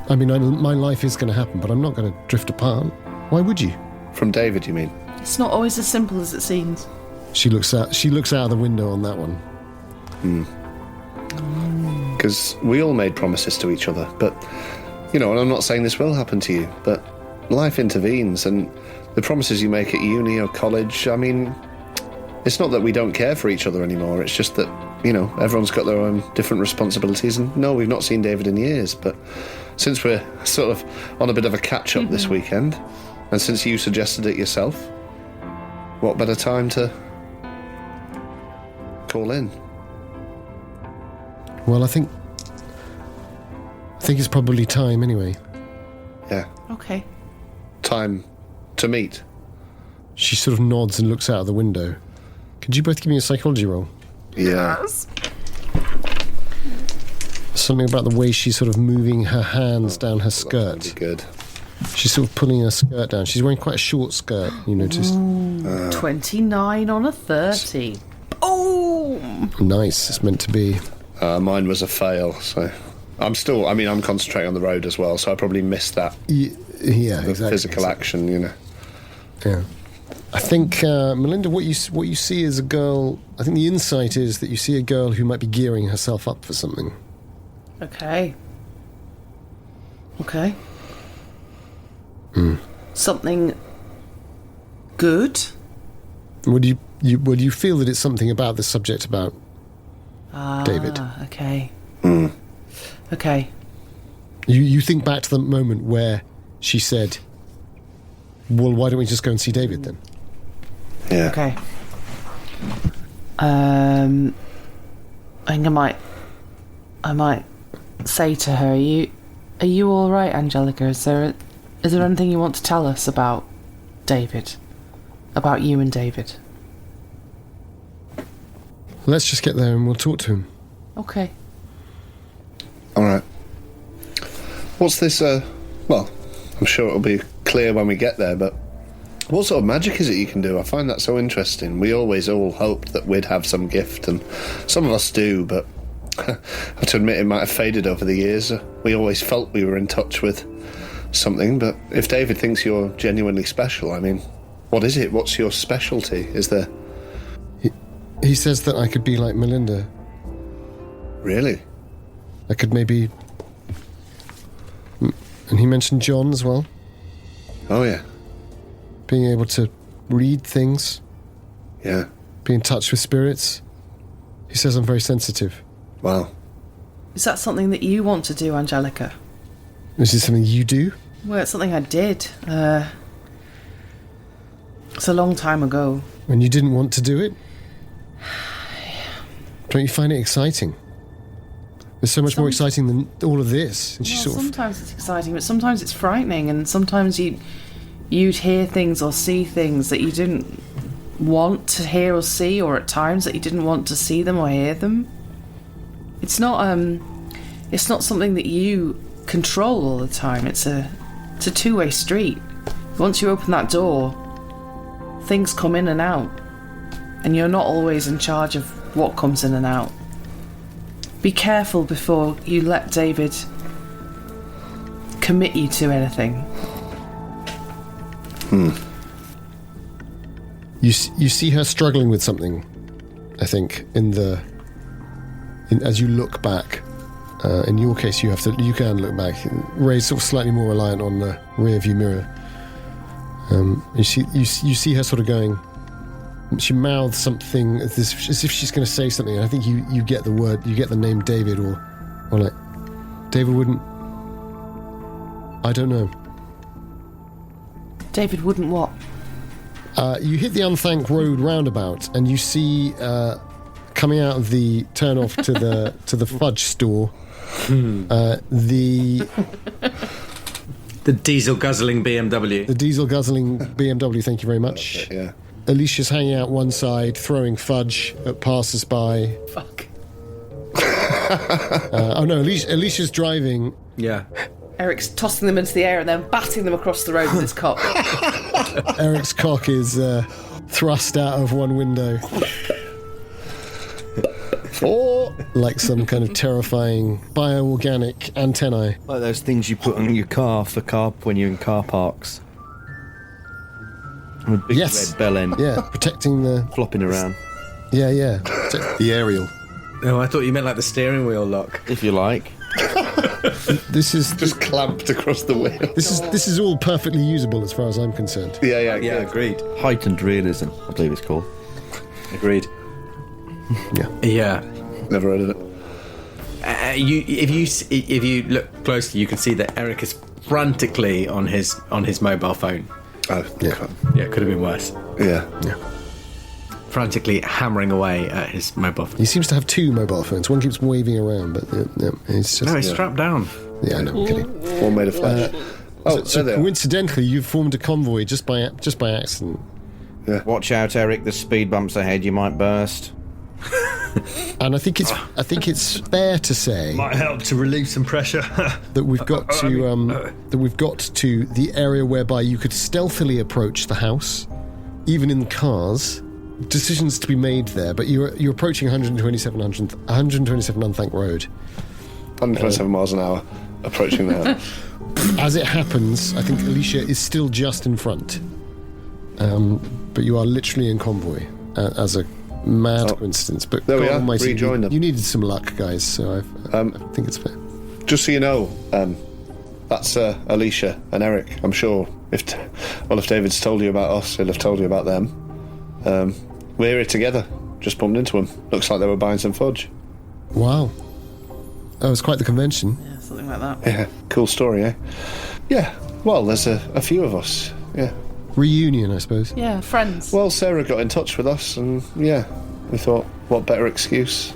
[SPEAKER 2] I mean, my life is going to happen, but I'm not going to drift apart. Why would you?
[SPEAKER 1] From David, you mean?
[SPEAKER 5] It's not always as simple as it seems.
[SPEAKER 2] She looks out of the window on that one.
[SPEAKER 1] Because we all made promises to each other, but, and I'm not saying this will happen to you, but life intervenes, and the promises you make at uni or college, I mean, it's not that we don't care for each other anymore, it's just that, everyone's got their own different responsibilities, and no, we've not seen David in years, but since we're sort of on a bit of a catch-up this weekend, and since you suggested it yourself, what better time to call in?
[SPEAKER 2] Well, I think it's probably time anyway.
[SPEAKER 1] Yeah.
[SPEAKER 5] Okay.
[SPEAKER 1] Time to meet.
[SPEAKER 2] She sort of nods and looks out of the window. Could you both give me a psychology roll?
[SPEAKER 1] Yeah.
[SPEAKER 2] Something about the way she's sort of moving her hands down her skirt.
[SPEAKER 1] That'd be good.
[SPEAKER 2] She's sort of pulling her skirt down. She's wearing quite a short skirt, you noticed.
[SPEAKER 5] 29 on a 30. Boom!
[SPEAKER 2] Nice, it's meant to be.
[SPEAKER 1] Mine was a fail, so I'm concentrating on the road as well, so I probably missed that.
[SPEAKER 2] Yeah,
[SPEAKER 1] the
[SPEAKER 2] exactly.
[SPEAKER 1] physical action,
[SPEAKER 2] Yeah. I think, Melinda, what you see is a girl. I think the insight is that you see a girl who might be gearing herself up for something.
[SPEAKER 5] Okay. Something good?
[SPEAKER 2] Would you feel that it's something about the subject about David?
[SPEAKER 5] Okay. Okay.
[SPEAKER 2] You think back to the moment where she said, well, why don't we just go and see David then?
[SPEAKER 1] Yeah.
[SPEAKER 5] Okay. I think I might say to her, are you all right, Angelica? Is there anything you want to tell us about David? About you and David?
[SPEAKER 2] Let's just get there and we'll talk to him.
[SPEAKER 5] Okay.
[SPEAKER 1] All right. What's this, well, I'm sure it'll be clear when we get there, but what sort of magic is it you can do? I find that so interesting. We always all hoped that we'd have some gift, and some of us do, but I have to admit it might have faded over the years. We always felt we were in touch with something, but if David thinks you're genuinely special, I mean, what is it? What's your specialty? Is there...
[SPEAKER 2] He says that I could be like Melinda.
[SPEAKER 1] Really?
[SPEAKER 2] I could maybe... And he mentioned John as well.
[SPEAKER 1] Oh, yeah.
[SPEAKER 2] Being able to read things.
[SPEAKER 1] Yeah.
[SPEAKER 2] Be in touch with spirits. He says I'm very sensitive.
[SPEAKER 1] Wow.
[SPEAKER 5] Is that something that you want to do, Angelica?
[SPEAKER 2] Is this something you do?
[SPEAKER 5] Well, it's something I did. It's a long time ago.
[SPEAKER 2] When you didn't want to do it? Don't you find it exciting? It's so much more exciting than all of this. And
[SPEAKER 5] Well, sometimes it's exciting, but sometimes it's frightening, and sometimes you'd hear things or see things that you didn't want to hear or see, or at times that you didn't want to see them or hear them. It's not something that you control all the time. It's a two-way street. Once you open that door, things come in and out, and you're not always in charge of what comes in and out. Be careful before you let David commit you to anything.
[SPEAKER 2] You see her struggling with something, I think, as you look back. In your case, you can look back. Ray's sort of slightly more reliant on the rear view mirror. You see her sort of going. She mouths something as if she's going to say something. And I think you get the word, you get the name David, or like David wouldn't. I don't know.
[SPEAKER 5] David wouldn't what?
[SPEAKER 2] You hit the Unthanked Road roundabout, and you see coming out of the turn-off to the Fudge store, the
[SPEAKER 6] diesel guzzling BMW.
[SPEAKER 2] The diesel guzzling BMW. Thank you very much.
[SPEAKER 1] That's it, yeah.
[SPEAKER 2] Alicia's hanging out one side, throwing fudge at passers-by.
[SPEAKER 5] Fuck.
[SPEAKER 2] Oh no, Alicia's driving.
[SPEAKER 6] Yeah.
[SPEAKER 5] Eric's tossing them into the air and then batting them across the road with his cock.
[SPEAKER 2] Eric's cock is thrust out of one window. Or like some kind of terrifying bioorganic antennae.
[SPEAKER 4] Like those things you put on your car for when you're in car parks. With big
[SPEAKER 2] Yes.
[SPEAKER 4] red bell end
[SPEAKER 2] Yeah, protecting the...
[SPEAKER 4] flopping around,
[SPEAKER 2] Yeah. The aerial.
[SPEAKER 6] No, I thought you meant like the steering wheel lock.
[SPEAKER 4] if you like.
[SPEAKER 2] This is...
[SPEAKER 1] Just clamped across the wheel.
[SPEAKER 2] This is all perfectly usable as far as I'm concerned.
[SPEAKER 1] Yeah,
[SPEAKER 6] Yeah, agreed.
[SPEAKER 4] Heightened realism, I believe it's called.
[SPEAKER 6] Agreed. Yeah.
[SPEAKER 1] Never heard of it.
[SPEAKER 6] If you look closely, you can see that Erik is frantically on his mobile phone.
[SPEAKER 1] Oh,
[SPEAKER 2] Yeah.
[SPEAKER 6] Yeah, it could have been worse.
[SPEAKER 1] yeah.
[SPEAKER 6] Frantically hammering away at his mobile phone.
[SPEAKER 2] He seems to have two mobile phones. One keeps waving around, but it's just...
[SPEAKER 6] No, he's strapped down.
[SPEAKER 2] Yeah, I know, I'm kidding.
[SPEAKER 1] All made of flesh.
[SPEAKER 2] So
[SPEAKER 1] there they are.
[SPEAKER 2] coincidentally, you've formed a convoy just by accident.
[SPEAKER 4] Watch out, Erik. There's speed bumps ahead. You might burst.
[SPEAKER 2] And I think it's fair to say
[SPEAKER 3] Might help to relieve some pressure.
[SPEAKER 2] that we've got to the area whereby you could stealthily approach the house, even in cars. Decisions to be made there, but you're approaching 127 Unthank Road.
[SPEAKER 1] 127 miles an hour, approaching the house.
[SPEAKER 2] As it happens, I think Alicia is still just in front, but you are literally in convoy as a mad coincidence. But
[SPEAKER 1] there we
[SPEAKER 2] God
[SPEAKER 1] are,
[SPEAKER 2] almighty,
[SPEAKER 1] rejoin them.
[SPEAKER 2] You needed some luck, guys, so I think it's fair.
[SPEAKER 1] Just so you know, that's Alicia and Erik. I'm sure if David's told you about us, he'll have told you about them. We're here together. Just bumped into them. Looks like they were buying some fudge.
[SPEAKER 2] Wow. Oh, it's quite the convention.
[SPEAKER 5] Yeah, something like that.
[SPEAKER 1] Yeah, cool story, eh? Yeah, well, there's a few of us. Yeah.
[SPEAKER 2] Reunion, I suppose.
[SPEAKER 5] Yeah, friends.
[SPEAKER 1] Well, Sarah got in touch with us, and yeah, we thought, what better excuse?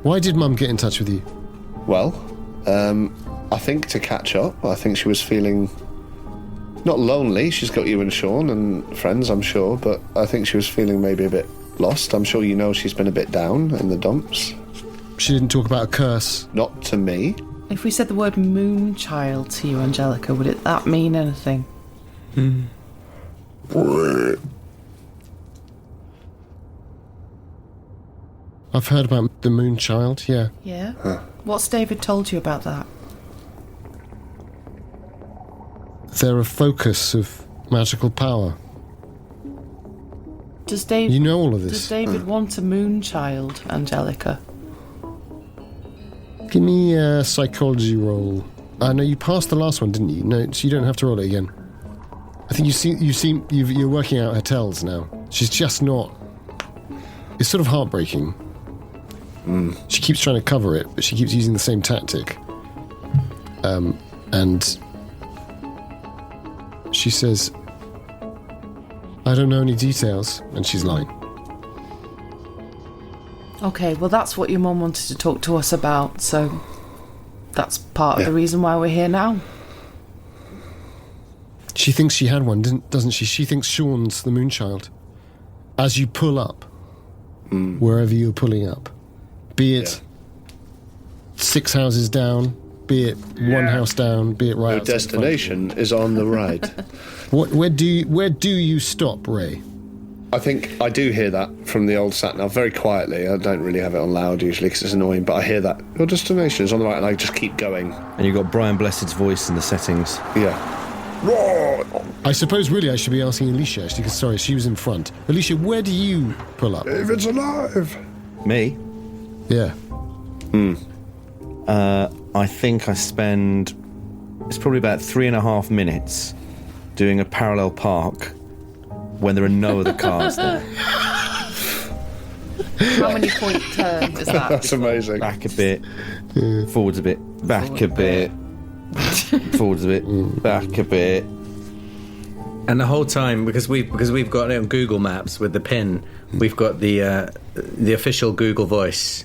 [SPEAKER 2] Why did Mum get in touch with you?
[SPEAKER 1] Well, I think to catch up. I think she was feeling not lonely. She's got you and Sean and friends, I'm sure, but I think she was feeling maybe a bit lost. I'm sure you know she's been a bit down in the dumps.
[SPEAKER 2] She didn't talk about a curse.
[SPEAKER 1] Not to me.
[SPEAKER 5] If we said the word Moonchild to you, Angelica, would that mean anything?
[SPEAKER 2] I've heard about the Moonchild, yeah.
[SPEAKER 5] Yeah? What's David told you about that?
[SPEAKER 2] They're a focus of magical power.
[SPEAKER 5] Does David...
[SPEAKER 2] You know all of
[SPEAKER 5] Does
[SPEAKER 2] this.
[SPEAKER 5] David want a Moonchild, Angelica?
[SPEAKER 2] Give me a psychology roll. No, you passed the last one, didn't you? No, so you don't have to roll it again. I think you're working out her tells now. She's just not... It's sort of heartbreaking. She keeps trying to cover it, but she keeps using the same tactic. And she says, I don't know any details, and she's lying.
[SPEAKER 5] Okay, well that's what your mum wanted to talk to us about, so that's part of the reason why we're here now.
[SPEAKER 2] She thinks she had one, doesn't she? She thinks Sean's the Moonchild. As you pull up, wherever you're pulling up, be it 6 houses down, be it 1 house down, be it right
[SPEAKER 1] Your
[SPEAKER 2] outside the front.
[SPEAKER 1] destination is on the right.
[SPEAKER 2] Where do you stop, Ray?
[SPEAKER 1] I think I do hear that from the old sat nav very quietly. I don't really have it on loud usually because it's annoying, but I hear that your destination is on the right, and I just keep going.
[SPEAKER 4] And you've got Brian Blessed's voice in the settings.
[SPEAKER 1] Yeah.
[SPEAKER 2] I suppose really I should be asking Alicia, actually, because sorry, she was in front. Alicia, where do you pull up?
[SPEAKER 1] David's alive.
[SPEAKER 4] Me?
[SPEAKER 2] Yeah.
[SPEAKER 4] I think I spend... It's probably about 3.5 minutes doing a parallel park when there are no other cars there.
[SPEAKER 5] How many point turn is that?
[SPEAKER 1] That's amazing.
[SPEAKER 4] Back a bit, forwards a bit, back a bit, forwards a bit, back a bit.
[SPEAKER 6] And the whole time, because we've got it on Google Maps with the pin, we've got the official Google voice,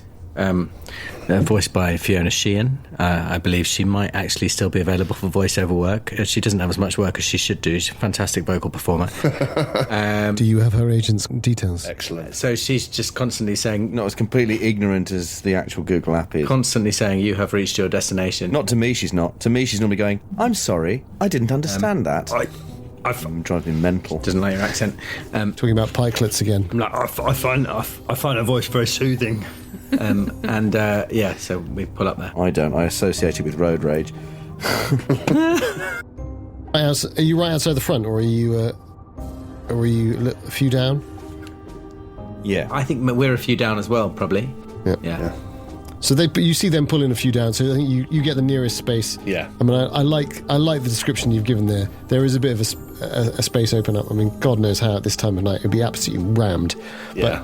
[SPEAKER 6] voiced by Fiona Sheehan. I believe she might actually still be available for voiceover work. She doesn't have as much work as she should do. She's a fantastic vocal performer.
[SPEAKER 2] Do you have her agent's details?
[SPEAKER 1] Excellent.
[SPEAKER 6] So she's just constantly saying,
[SPEAKER 4] Not as completely ignorant as the actual Google app is.
[SPEAKER 6] constantly saying, you have reached your destination.
[SPEAKER 4] Not to me, she's not. To me, she's normally going, I'm sorry, I didn't understand that.
[SPEAKER 3] I've
[SPEAKER 4] Driving me mental.
[SPEAKER 6] Doesn't like your accent.
[SPEAKER 2] Talking about pikelets again.
[SPEAKER 3] I'm like, I find her voice very soothing.
[SPEAKER 6] So we pull up there.
[SPEAKER 4] I don't. I associate it with road rage.
[SPEAKER 2] Are you right outside the front, or are you or are you a few down?
[SPEAKER 4] Yeah.
[SPEAKER 6] I think we're a few down as well, probably.
[SPEAKER 2] Yeah. So you see them pulling a few down. So I think you get the nearest space.
[SPEAKER 1] Yeah.
[SPEAKER 2] I mean, I like the description you've given there. There is a bit of a space open up. I mean, God knows how at this time of night it'd be absolutely rammed.
[SPEAKER 1] Yeah.
[SPEAKER 2] But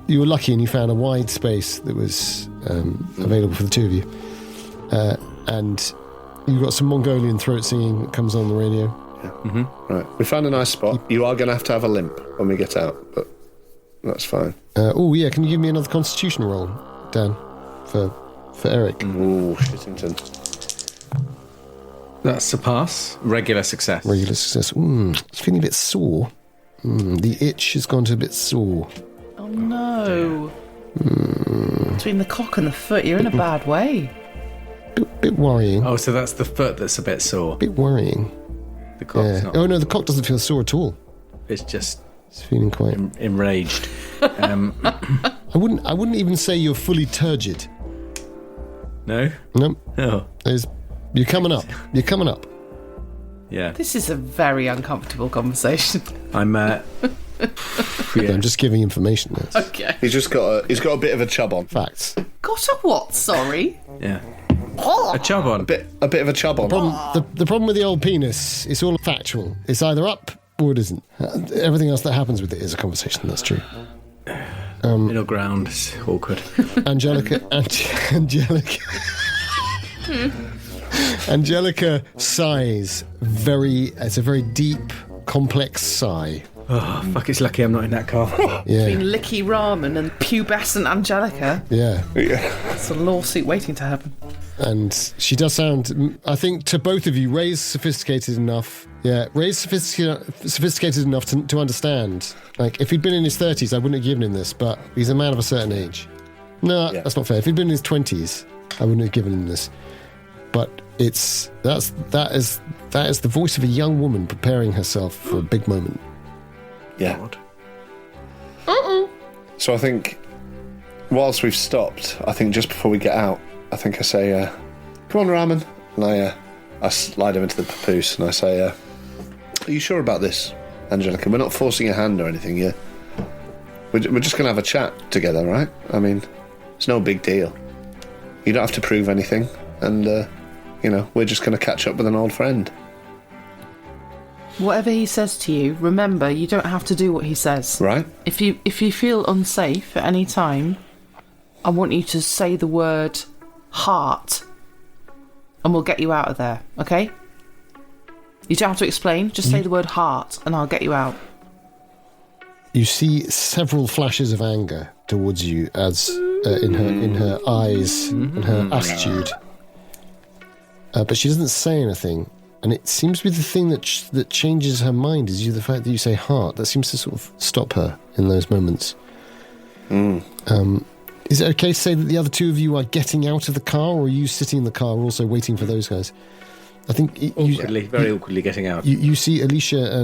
[SPEAKER 2] you were lucky and you found a wide space that was available for the two of you. And you've got some Mongolian throat singing that comes on the radio.
[SPEAKER 1] Yeah. Mm-hmm. Right. We found a nice spot. You are going to have a limp when we get out, but that's fine.
[SPEAKER 2] Oh, yeah. Can you give me another constitution roll, Dan, for Erik?
[SPEAKER 1] Ooh, Shittington.
[SPEAKER 6] That's a pass. Regular success.
[SPEAKER 2] Regular success. It's feeling a bit sore. The itch has gone to a bit sore.
[SPEAKER 5] Oh, no. Between the cock and the foot, you're in a bad way.
[SPEAKER 2] Bit worrying.
[SPEAKER 6] Oh, so that's the foot that's a bit sore.
[SPEAKER 2] Bit worrying.
[SPEAKER 6] The cock's not.
[SPEAKER 2] Oh, no, the cock doesn't feel sore at all.
[SPEAKER 6] It's just
[SPEAKER 2] It's feeling quite...
[SPEAKER 6] enraged.
[SPEAKER 2] I wouldn't even say you're fully turgid.
[SPEAKER 6] No?
[SPEAKER 2] No.
[SPEAKER 6] Oh.
[SPEAKER 2] You're coming up. You're coming up.
[SPEAKER 6] Yeah.
[SPEAKER 5] This is a very uncomfortable conversation.
[SPEAKER 6] I'm
[SPEAKER 2] I'm just giving information. That's
[SPEAKER 5] Okay.
[SPEAKER 1] He's got a bit of a chub on.
[SPEAKER 2] facts.
[SPEAKER 5] Got a what? Sorry.
[SPEAKER 6] Yeah. A chub on.
[SPEAKER 1] A bit of a chub on.
[SPEAKER 2] The problem with the old penis, it's all factual. It's either up or it isn't. Everything else that happens with it is a conversation. That's true.
[SPEAKER 6] Middle ground is awkward.
[SPEAKER 2] Angelica sighs it's a very deep, complex sigh.
[SPEAKER 6] Oh, fuck, it's lucky I'm not in that car.
[SPEAKER 2] Yeah.
[SPEAKER 5] Between Licky Ramen and pubescent Angelica,
[SPEAKER 2] Yeah.
[SPEAKER 5] it's a lawsuit waiting to happen.
[SPEAKER 2] And she does sound, I think, to both of you, Ray's sophisticated enough. Yeah, Ray's sophisticated enough to understand. Like, if he'd been in his 30s, I wouldn't have given him this, but he's a man of a certain age. No, that's not fair. If he'd been in his 20s, I wouldn't have given him this. But that is the voice of a young woman preparing herself for a big moment.
[SPEAKER 1] Yeah. So I think, whilst we've stopped, I think just before we get out, I think I say, "Come on, Ramen," and I slide him into the papoose and I say, "Are you sure about this, Angelica? We're not forcing a hand or anything. Yeah, we're just going to have a chat together, right? I mean, it's no big deal. You don't have to prove anything, and we're just going to catch up with an old friend."
[SPEAKER 5] Whatever he says to you, remember, you don't have to do what he says.
[SPEAKER 1] Right.
[SPEAKER 5] If you feel unsafe at any time, I want you to say the word heart, and we'll get you out of there, okay? You don't have to explain, just say the word heart, and I'll get you out.
[SPEAKER 2] You see several flashes of anger towards you as in her eyes and her attitude. But she doesn't say anything. And it seems to be the thing that changes her mind is the fact that you say heart. That seems to sort of stop her in those moments. Is it okay to say that the other two of you are getting out of the car, or are you sitting in the car also waiting for those guys? I think
[SPEAKER 6] Very awkwardly getting out.
[SPEAKER 2] You see Alicia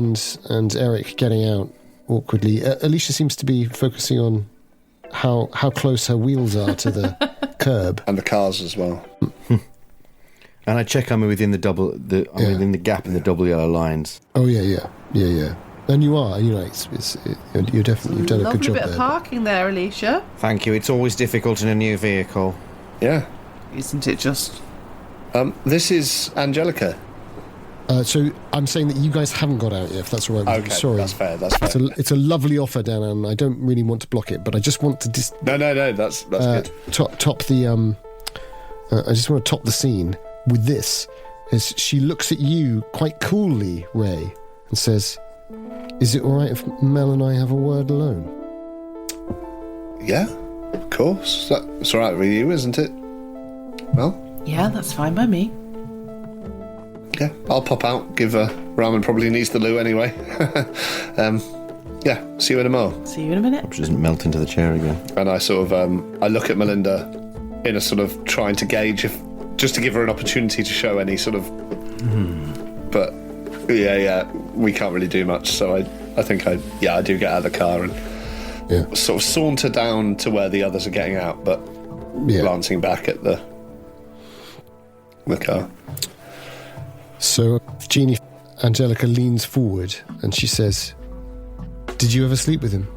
[SPEAKER 2] and Erik getting out awkwardly. Alicia seems to be focusing on how close her wheels are to the curb.
[SPEAKER 1] And the cars as well.
[SPEAKER 4] And I check I'm within within the gap in the double yellow lines.
[SPEAKER 2] Oh yeah. And you are. You're definitely you've done a good job
[SPEAKER 5] Lovely bit
[SPEAKER 2] there.
[SPEAKER 5] of parking there, Alicia.
[SPEAKER 4] Thank you. It's always difficult in a new vehicle.
[SPEAKER 1] Yeah.
[SPEAKER 5] Isn't it just?
[SPEAKER 1] This is Angelica.
[SPEAKER 2] So I'm saying that you guys haven't got out yet. If that's all right.
[SPEAKER 1] Okay,
[SPEAKER 2] Sorry.
[SPEAKER 1] that's fair.
[SPEAKER 2] It's a lovely offer, Danann. I don't really want to block it, but I just want to
[SPEAKER 1] No, that's good.
[SPEAKER 2] top the I just want to top the scene with this. As she looks at you quite coolly, Ray, and says, "Is it all right if Mel and I have a word alone?"
[SPEAKER 1] Yeah, of course. That's all right with you, isn't it? Well,
[SPEAKER 5] Yeah, that's fine by me.
[SPEAKER 1] yeah, I'll pop out. Give Ramen probably needs the loo anyway. Yeah, see you in a mo.
[SPEAKER 5] See you in a minute.
[SPEAKER 4] She doesn't melt into the chair again.
[SPEAKER 1] And I sort of I look at Melinda in a sort of trying to gauge just to give her an opportunity to show any sort of. But yeah, we can't really do much. So I think I do get out of the car and sort of saunter down to where the others are getting out, but glancing back at the car.
[SPEAKER 2] So Jeany, Angelica leans forward and she says, Did you ever sleep with him?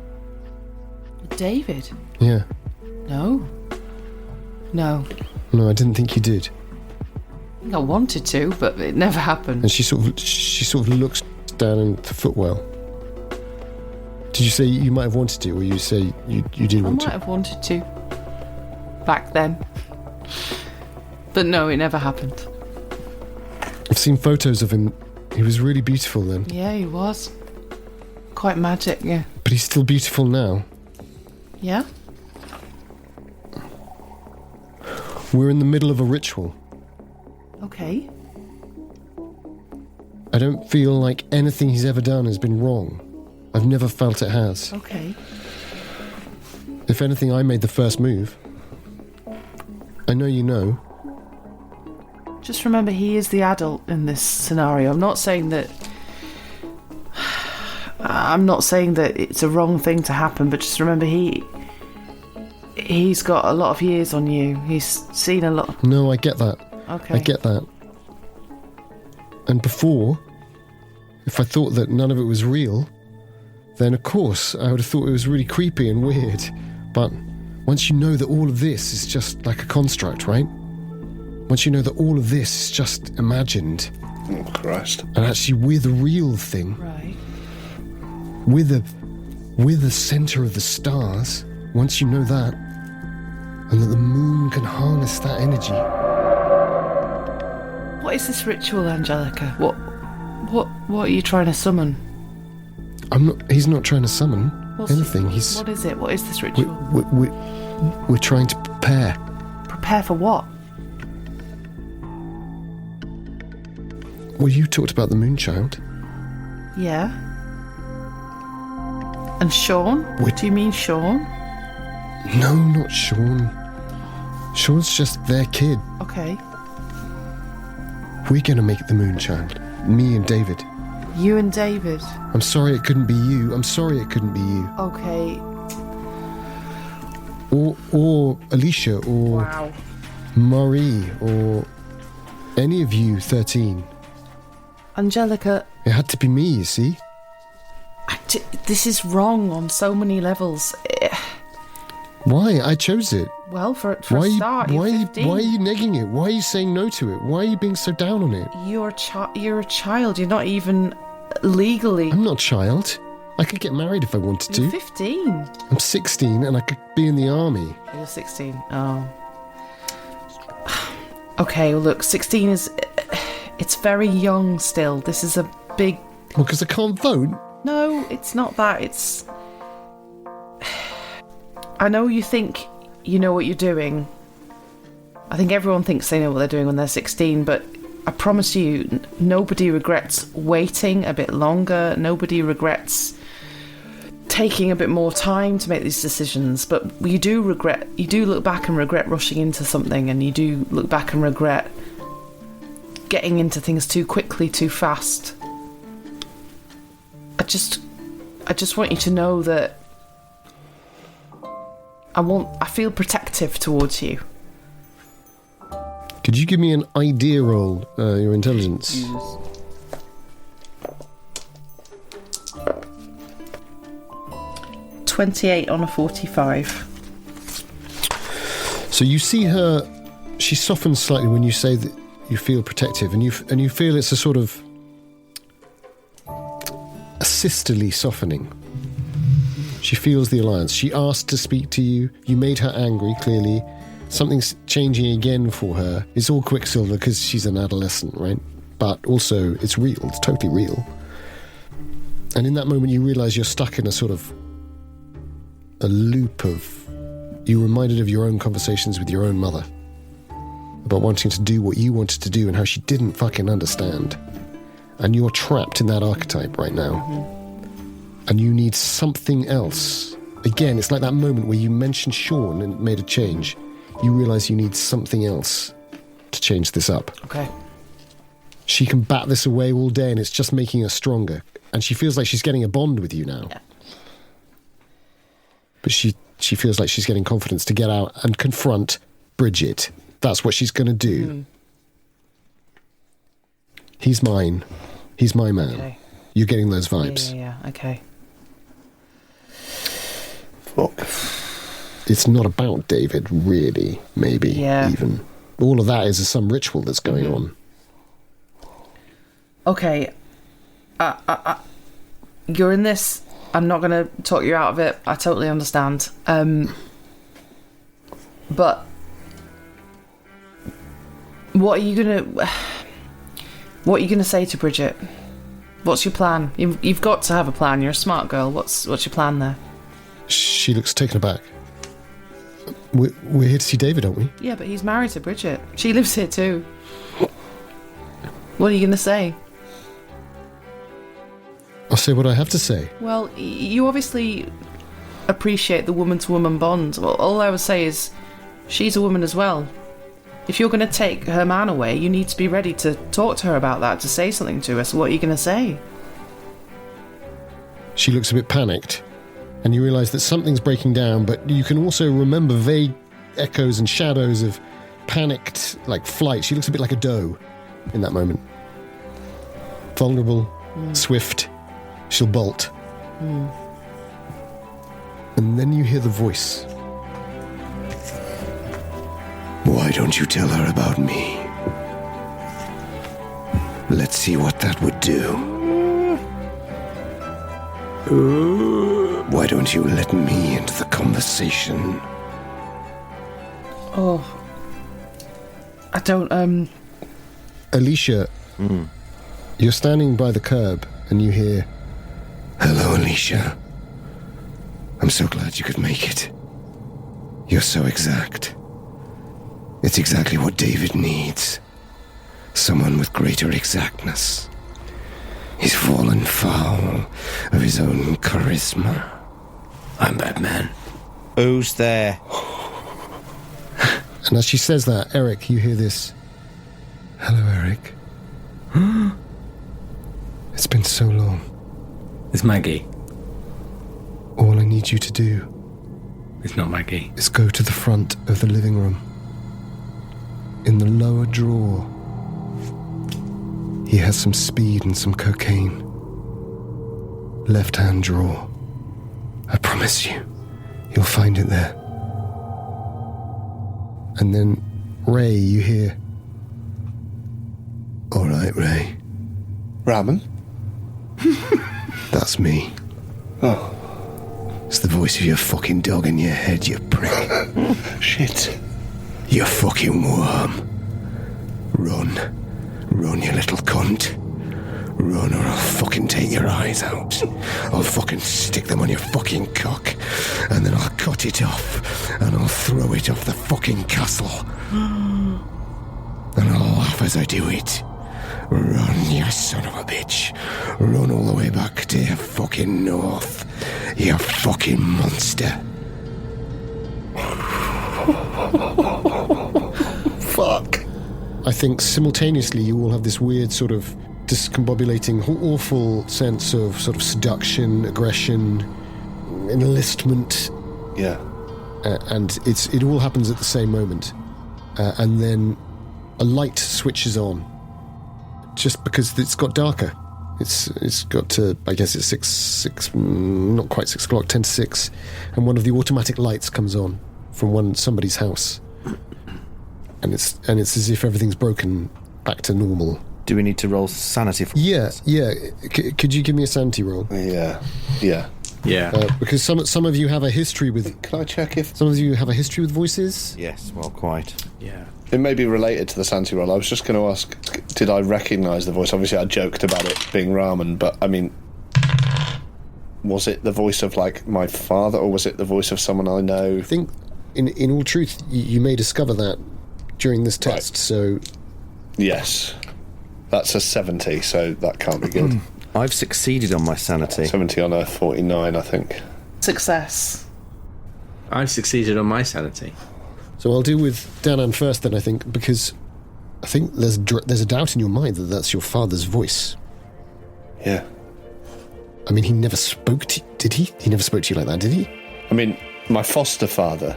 [SPEAKER 5] David?
[SPEAKER 2] Yeah.
[SPEAKER 5] No. No.
[SPEAKER 2] No, I didn't think you did.
[SPEAKER 5] I think I wanted to, but it never happened.
[SPEAKER 2] And she sort of looks down in the footwell. Did you say you might have wanted to, or you say you did want to?
[SPEAKER 5] I might have wanted to. Back then. But no, it never happened.
[SPEAKER 2] I've seen photos of him. He was really beautiful then.
[SPEAKER 5] Yeah, he was. Quite magic, yeah.
[SPEAKER 2] But he's still beautiful now.
[SPEAKER 5] Yeah?
[SPEAKER 2] We're in the middle of a ritual.
[SPEAKER 5] Okay.
[SPEAKER 2] I don't feel like anything he's ever done has been wrong. I've never felt it has.
[SPEAKER 5] Okay.
[SPEAKER 2] If anything, I made the first move. I know you know.
[SPEAKER 5] Just remember, he is the adult in this scenario. I'm not saying that it's a wrong thing to happen, but just remember he's got a lot of years on you. He's seen a lot.
[SPEAKER 2] No, I get that.
[SPEAKER 5] Okay.
[SPEAKER 2] I get that. And before, if I thought that none of it was real, then of course I would have thought it was really creepy and weird. But once you know that all of this is just like a construct, right? Once you know that all of this is just imagined.
[SPEAKER 1] Oh, Christ.
[SPEAKER 2] And actually we're the real thing.
[SPEAKER 5] Right.
[SPEAKER 2] We're the centre of the stars. Once you know that, and that the moon can harness that energy.
[SPEAKER 5] What is this ritual, Angelica? What are you trying to summon?
[SPEAKER 2] He's not trying to summon anything.
[SPEAKER 5] What is it? What is this ritual?
[SPEAKER 2] We're trying to prepare.
[SPEAKER 5] Prepare for what?
[SPEAKER 2] Well, you talked about the Moonchild.
[SPEAKER 5] Yeah. And Sean? Do you mean Sean?
[SPEAKER 2] No, not Sean. Sean's just their kid.
[SPEAKER 5] Okay.
[SPEAKER 2] We're going to make the Moonchild. Me and David.
[SPEAKER 5] You and David?
[SPEAKER 2] I'm sorry it couldn't be you. I'm sorry it couldn't be you.
[SPEAKER 5] Okay.
[SPEAKER 2] Or Alicia, or
[SPEAKER 5] Wow.
[SPEAKER 2] Marie, or any of you 13.
[SPEAKER 5] Angelica,
[SPEAKER 2] It had to be me, you see.
[SPEAKER 5] this is wrong on so many levels.
[SPEAKER 2] Why? I chose it.
[SPEAKER 5] Well, for
[SPEAKER 2] Why
[SPEAKER 5] a start,
[SPEAKER 2] why
[SPEAKER 5] you're
[SPEAKER 2] are you
[SPEAKER 5] 15.
[SPEAKER 2] why are you negging it? Why are you saying no to it? Why are you being so down on it?
[SPEAKER 5] You're a child. You're not even legally.
[SPEAKER 2] I'm not a child. I could get married if I wanted
[SPEAKER 5] You're
[SPEAKER 2] to.
[SPEAKER 5] 15.
[SPEAKER 2] I'm 16 and I could be in the army.
[SPEAKER 5] You're 16. Oh. Okay, well, look, 16 is... It's very young still. This is a big...
[SPEAKER 2] Well, because I can't vote.
[SPEAKER 5] No, it's not that. It's... I know you think you know what you're doing. I think everyone thinks they know what they're doing when they're 16, but I promise you, nobody regrets waiting a bit longer. Nobody regrets taking a bit more time to make these decisions. But you do look back and regret rushing into something, and you do look back and regret getting into things too quickly, too fast. I just want you to know that I feel protective towards you.
[SPEAKER 2] Could you give me an idea roll, your intelligence?
[SPEAKER 5] 28 on a 45.
[SPEAKER 2] So you see her, she softens slightly when you say that you feel protective, and you feel it's a sort of a sisterly softening. She feels the alliance. She asked to speak to you. You made her angry, clearly. Something's changing again for her. It's all Quicksilver because she's an adolescent, right? But also, it's real. It's totally real. And in that moment, you realise you're stuck in a sort of a loop of... You're reminded of your own conversations with your own mother about wanting to do what you wanted to do and how she didn't fucking understand. And you're trapped in that archetype right now. Mm-hmm. And you need something else. Again, it's like that moment where you mentioned Sean and it made a change. You realise you need something else to change this up.
[SPEAKER 5] Okay.
[SPEAKER 2] She can bat this away all day and it's just making her stronger. And she feels like she's getting a bond with you now.
[SPEAKER 5] Yeah.
[SPEAKER 2] But she feels like she's getting confidence to get out and confront Bridget. That's what she's going to do. Mm. He's mine. He's my man.
[SPEAKER 5] Okay.
[SPEAKER 2] You're getting those vibes.
[SPEAKER 5] Yeah, okay.
[SPEAKER 2] it's not about David, really, maybe, even. All of that is some ritual that's going on.
[SPEAKER 5] Okay. You're in this. I'm not going to talk you out of it. I totally understand. But what are you gonna say to Bridget? What's your plan? You've got to have a plan. You're a smart girl. What's your plan there?
[SPEAKER 2] She looks taken aback. We're here to see David, aren't we?
[SPEAKER 5] Yeah, but he's married to Bridget. She lives here too. What are you going to say?
[SPEAKER 2] I'll say what I have to say.
[SPEAKER 5] Well, you obviously appreciate the woman-to-woman bond. Well, all I would say is she's a woman as well. If you're going to take her man away, you need to be ready to talk to her about that, to say something to her. So what are you going to say?
[SPEAKER 2] She looks a bit panicked, and you realise that something's breaking down, but you can also remember vague echoes and shadows of panicked, flight. She looks a bit like a doe in that moment. Vulnerable, swift. She'll bolt. And then you hear the voice.
[SPEAKER 8] Why don't you tell her about me? Let's see what that would do. Why don't you let me into the conversation?
[SPEAKER 5] Oh. I don't,
[SPEAKER 2] Alicia, you're standing by the curb and you hear,
[SPEAKER 8] Hello, Alicia. I'm so glad you could make it. You're so exact. It's exactly what David needs. Someone with greater exactness. He's fallen foul of his own charisma. I'm Batman.
[SPEAKER 4] Who's there?
[SPEAKER 2] And as she says that, Erik, you hear this.
[SPEAKER 8] Hello, Erik.
[SPEAKER 2] It's been so long.
[SPEAKER 6] It's Maggie.
[SPEAKER 2] All I need you to do
[SPEAKER 6] It's not Maggie.
[SPEAKER 2] is go to the front of the living room. In the lower drawer, he has some speed and some cocaine. Left-hand drawer. I promise you, you'll find it there. And then, Ray, you hear,
[SPEAKER 8] All right, Ray.
[SPEAKER 1] Ramen?
[SPEAKER 8] That's me.
[SPEAKER 1] Oh,
[SPEAKER 8] It's the voice of your fucking dog in your head, you prick.
[SPEAKER 1] shit.
[SPEAKER 8] You fucking worm. Run. Run, you little cunt. Run or I'll fucking take your eyes out. I'll fucking stick them on your fucking cock. And then I'll cut it off. And I'll throw it off the fucking castle. And I'll laugh as I do it. Run, you son of a bitch. Run all the way back to your fucking north. You fucking monster.
[SPEAKER 1] Fuck.
[SPEAKER 2] I think simultaneously you all have this weird sort of discombobulating, awful sense of sort of seduction, aggression, enlistment,
[SPEAKER 1] Yeah.
[SPEAKER 2] and it all happens at the same moment. And then a light switches on, just because it's got darker. It's got to, I guess it's six, not quite 6 o'clock, 10 to 6, and one of the automatic lights comes on from somebody's house. And it's as if everything's broken back to normal.
[SPEAKER 4] Do we need to roll sanity for
[SPEAKER 2] Yeah. Could you give me a sanity roll?
[SPEAKER 1] Yeah.
[SPEAKER 6] Yeah.
[SPEAKER 2] Because some of you have a history with.
[SPEAKER 1] Can I check if
[SPEAKER 2] Some of you have a history with voices.
[SPEAKER 4] Yes, well, quite.
[SPEAKER 6] Yeah.
[SPEAKER 1] it may be related to the Santi roll? I was just going to ask, did I recognise the voice? Obviously, I joked about it being ramen, but I mean, was it the voice of my father, or was it the voice of someone I know?
[SPEAKER 2] I think, in all truth, you may discover that during this test.
[SPEAKER 1] Right.
[SPEAKER 2] So,
[SPEAKER 1] Yes, that's a 70, so that can't be good.
[SPEAKER 4] I've succeeded on my sanity.
[SPEAKER 1] 70 on a 49, I think.
[SPEAKER 5] Success.
[SPEAKER 6] I succeeded on my sanity.
[SPEAKER 2] so I'll deal with Danann first. Then I think, because I think there's a doubt in your mind that that's your father's voice.
[SPEAKER 1] Yeah.
[SPEAKER 2] I mean, he never spoke to you, did he? He never spoke to you like that, did he?
[SPEAKER 1] I mean, my foster father,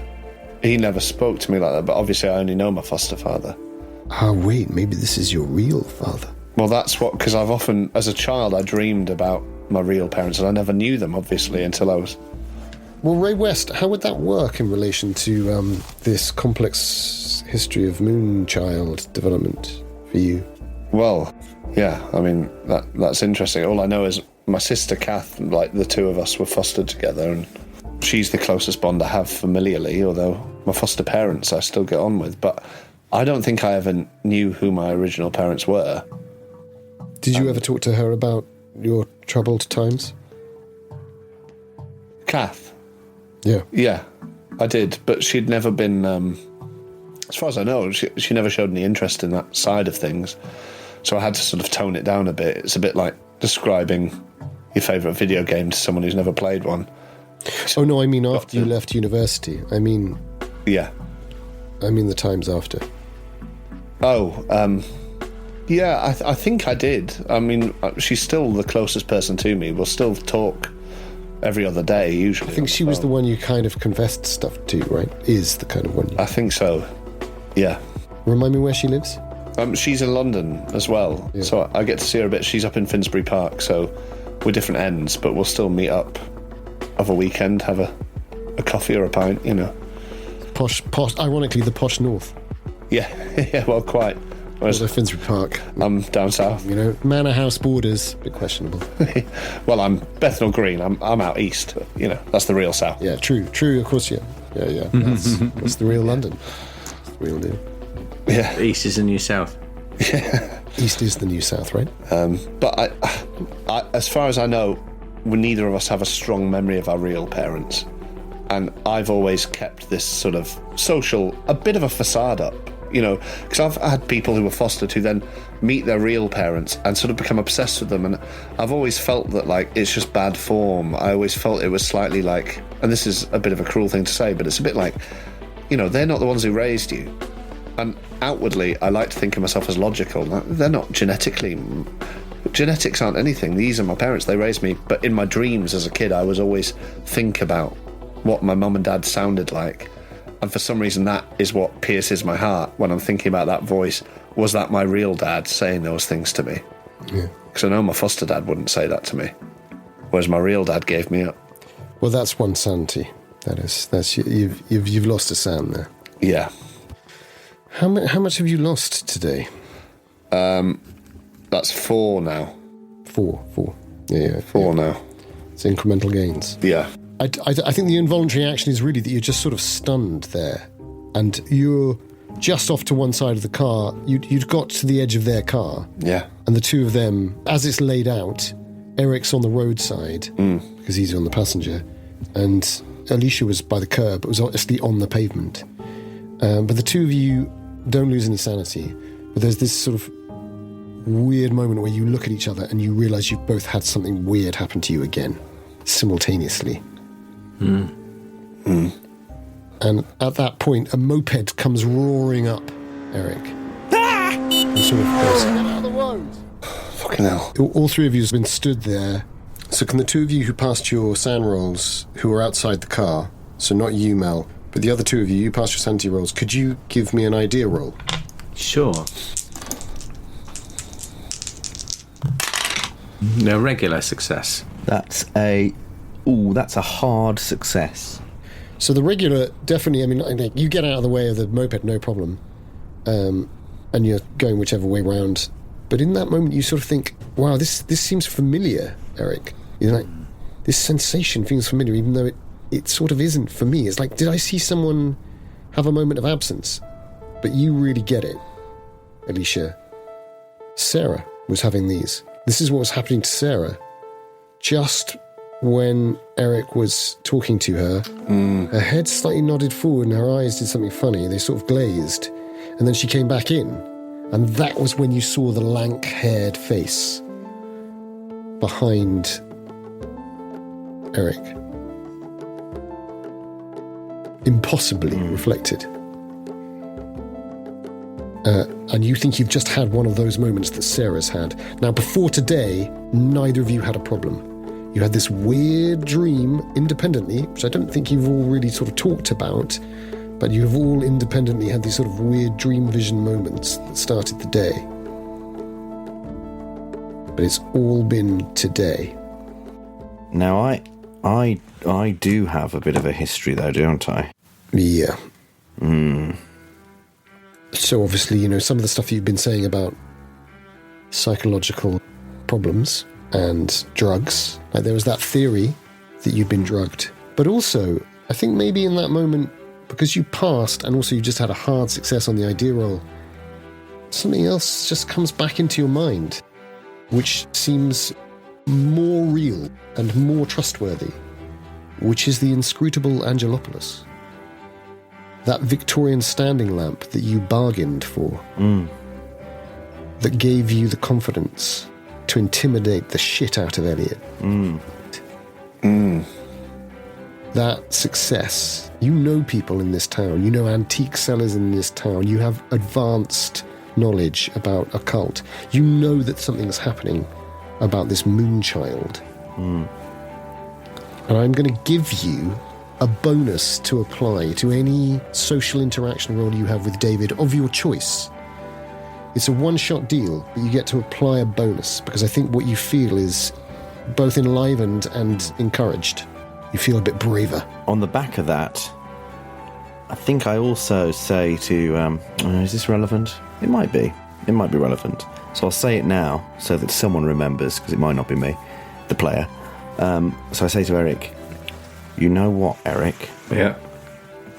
[SPEAKER 1] he never spoke to me like that, but obviously I only know my foster father.
[SPEAKER 2] Ah, wait, maybe this is your real father.
[SPEAKER 1] Well, that's what, because I've often, as a child, I dreamed about my real parents, and I never knew them, obviously, until I was
[SPEAKER 2] Well, Ray West, how would that work in relation to this complex history of Moonchild development for you?
[SPEAKER 1] Well, yeah, I mean, that's interesting. All I know is my sister Kath, like the two of us were fostered together, and she's the closest bond I have familiarly, although my foster parents I still get on with. But I don't think I ever knew who my original parents were.
[SPEAKER 2] Did you ever talk to her about your troubled times?
[SPEAKER 1] Kath?
[SPEAKER 2] Yeah.
[SPEAKER 1] Yeah, I did, but she'd never been, as far as I know, she never showed any interest in that side of things. So I had to sort of tone it down a bit. It's a bit like describing your favourite video game to someone who's never played one.
[SPEAKER 2] Oh, no, I mean after you left university. I mean the times after.
[SPEAKER 1] Oh, yeah, I think I did. I mean, she's still the closest person to me. We'll still talk every other day, usually.
[SPEAKER 2] I think she was the one you kind of confessed stuff to, right? Is the kind of one you...
[SPEAKER 1] I think so, yeah.
[SPEAKER 2] Remind me where she lives?
[SPEAKER 1] She's in London as well,
[SPEAKER 2] yeah.
[SPEAKER 1] So I get to see her a bit. She's up in Finsbury Park, so we're different ends, but we'll still meet up of a weekend, have a coffee or a pint, you know.
[SPEAKER 2] Posh, ironically, the posh north.
[SPEAKER 1] Yeah, yeah, well, quite. Whereas
[SPEAKER 2] Although Finsbury Park.
[SPEAKER 1] I'm down south.
[SPEAKER 2] You know, manor house borders, a bit questionable.
[SPEAKER 1] Well, I'm Bethnal Green. I'm out east. You know, that's the real south.
[SPEAKER 2] Yeah, true. Of course, yeah. That's the real London. That's the real deal.
[SPEAKER 1] Yeah,
[SPEAKER 6] East is the new south.
[SPEAKER 1] Yeah,
[SPEAKER 2] East is the new south, right?
[SPEAKER 1] But I, as far as I know, neither of us have a strong memory of our real parents, and I've always kept this sort of social, a bit of a facade up. You know, because I've had people who were fostered who then meet their real parents and sort of become obsessed with them, and I've always felt that, like, it's just bad form. I always felt it was slightly like, and this is a bit of a cruel thing to say, but it's a bit like, you know, they're not the ones who raised you. And outwardly, I like to think of myself as logical. They're not genetically... Genetics aren't anything. These are my parents. They raised me. But in my dreams as a kid, I was always think about what my mum and dad sounded like. And for some reason, that is what pierces my heart when I'm thinking about that voice. Was that my real dad saying those things to me?
[SPEAKER 2] Yeah.
[SPEAKER 1] Because I know my foster dad wouldn't say that to me. Whereas my real dad gave me up.
[SPEAKER 2] Well, that's one sanity. That's you've lost a sound there.
[SPEAKER 1] Yeah.
[SPEAKER 2] How much have you lost today?
[SPEAKER 1] That's 4 now.
[SPEAKER 2] 4. Yeah.
[SPEAKER 1] 4 now.
[SPEAKER 2] It's incremental gains.
[SPEAKER 1] Yeah.
[SPEAKER 2] I think the involuntary action is really that you're just sort of stunned there, and you're just off to one side of the car. You'd got to the edge of their car.
[SPEAKER 1] Yeah.
[SPEAKER 2] And the two of them, as it's laid out, Erik's on the roadside because he's on the passenger, and Alicia was by the curb. It was obviously on the pavement. But the two of you don't lose any sanity. But there's this sort of weird moment where you look at each other and you realise you've both had something weird happen to you again, simultaneously. And at that point, a moped comes roaring up, Erik. And sort of goes, get out of the road!
[SPEAKER 1] Fucking hell.
[SPEAKER 2] All three of you have been stood there. So can the two of you who passed your SAN rolls, who are outside the car, so not you, Mel, but the other two of you, you passed your sanity rolls, could you give me an idea roll?
[SPEAKER 6] Sure. No, regular success.
[SPEAKER 4] That's a hard success.
[SPEAKER 2] So the regular, definitely, I mean, you get out of the way of the moped, no problem. And you're going whichever way round. But in that moment, you sort of think, wow, this seems familiar, Erik. You know, like, this sensation feels familiar, even though it sort of isn't for me. It's like, did I see someone have a moment of absence? But you really get it, Alicia. Sarah was having these. This is what was happening to Sarah. Just when Erik was talking to her, her head slightly nodded forward and her eyes did something funny. They sort of glazed. And then she came back in. And that was when you saw the lank-haired face behind Erik. Impossibly reflected. And you think you've just had one of those moments that Sarah's had. Now, before today, neither of you had a problem. You had this weird dream independently, which I don't think you've all really sort of talked about, but you have all independently had these sort of weird dream vision moments that started the day. But it's all been today.
[SPEAKER 4] Now, I do have a bit of a history though, don't I?
[SPEAKER 2] Yeah. So obviously, some of the stuff you've been saying about psychological problems and drugs, like there was that theory that you'd been drugged. But also, I think maybe in that moment, because you passed and also you just had a hard success on the idea roll, something else just comes back into your mind, which seems more real and more trustworthy, which is the inscrutable Angelopoulos. That Victorian standing lamp that you bargained for, that gave you the confidence to intimidate the shit out of Elliot. That success, you know people in this town, you know antique sellers in this town, you have advanced knowledge about occult, you know that something's happening about this Moonchild. And I'm going to give you a bonus to apply to any social interaction roll you have with David of your choice. It's a one-shot deal, but you get to apply a bonus, because I think what you feel is both enlivened and encouraged. You feel a bit braver.
[SPEAKER 4] On the back of that, I think I also say to... is this relevant? It might be. It might be relevant. So I'll say it now, so that someone remembers, because it might not be me, the player. So I say to Erik, you know what, Erik?
[SPEAKER 6] Yeah.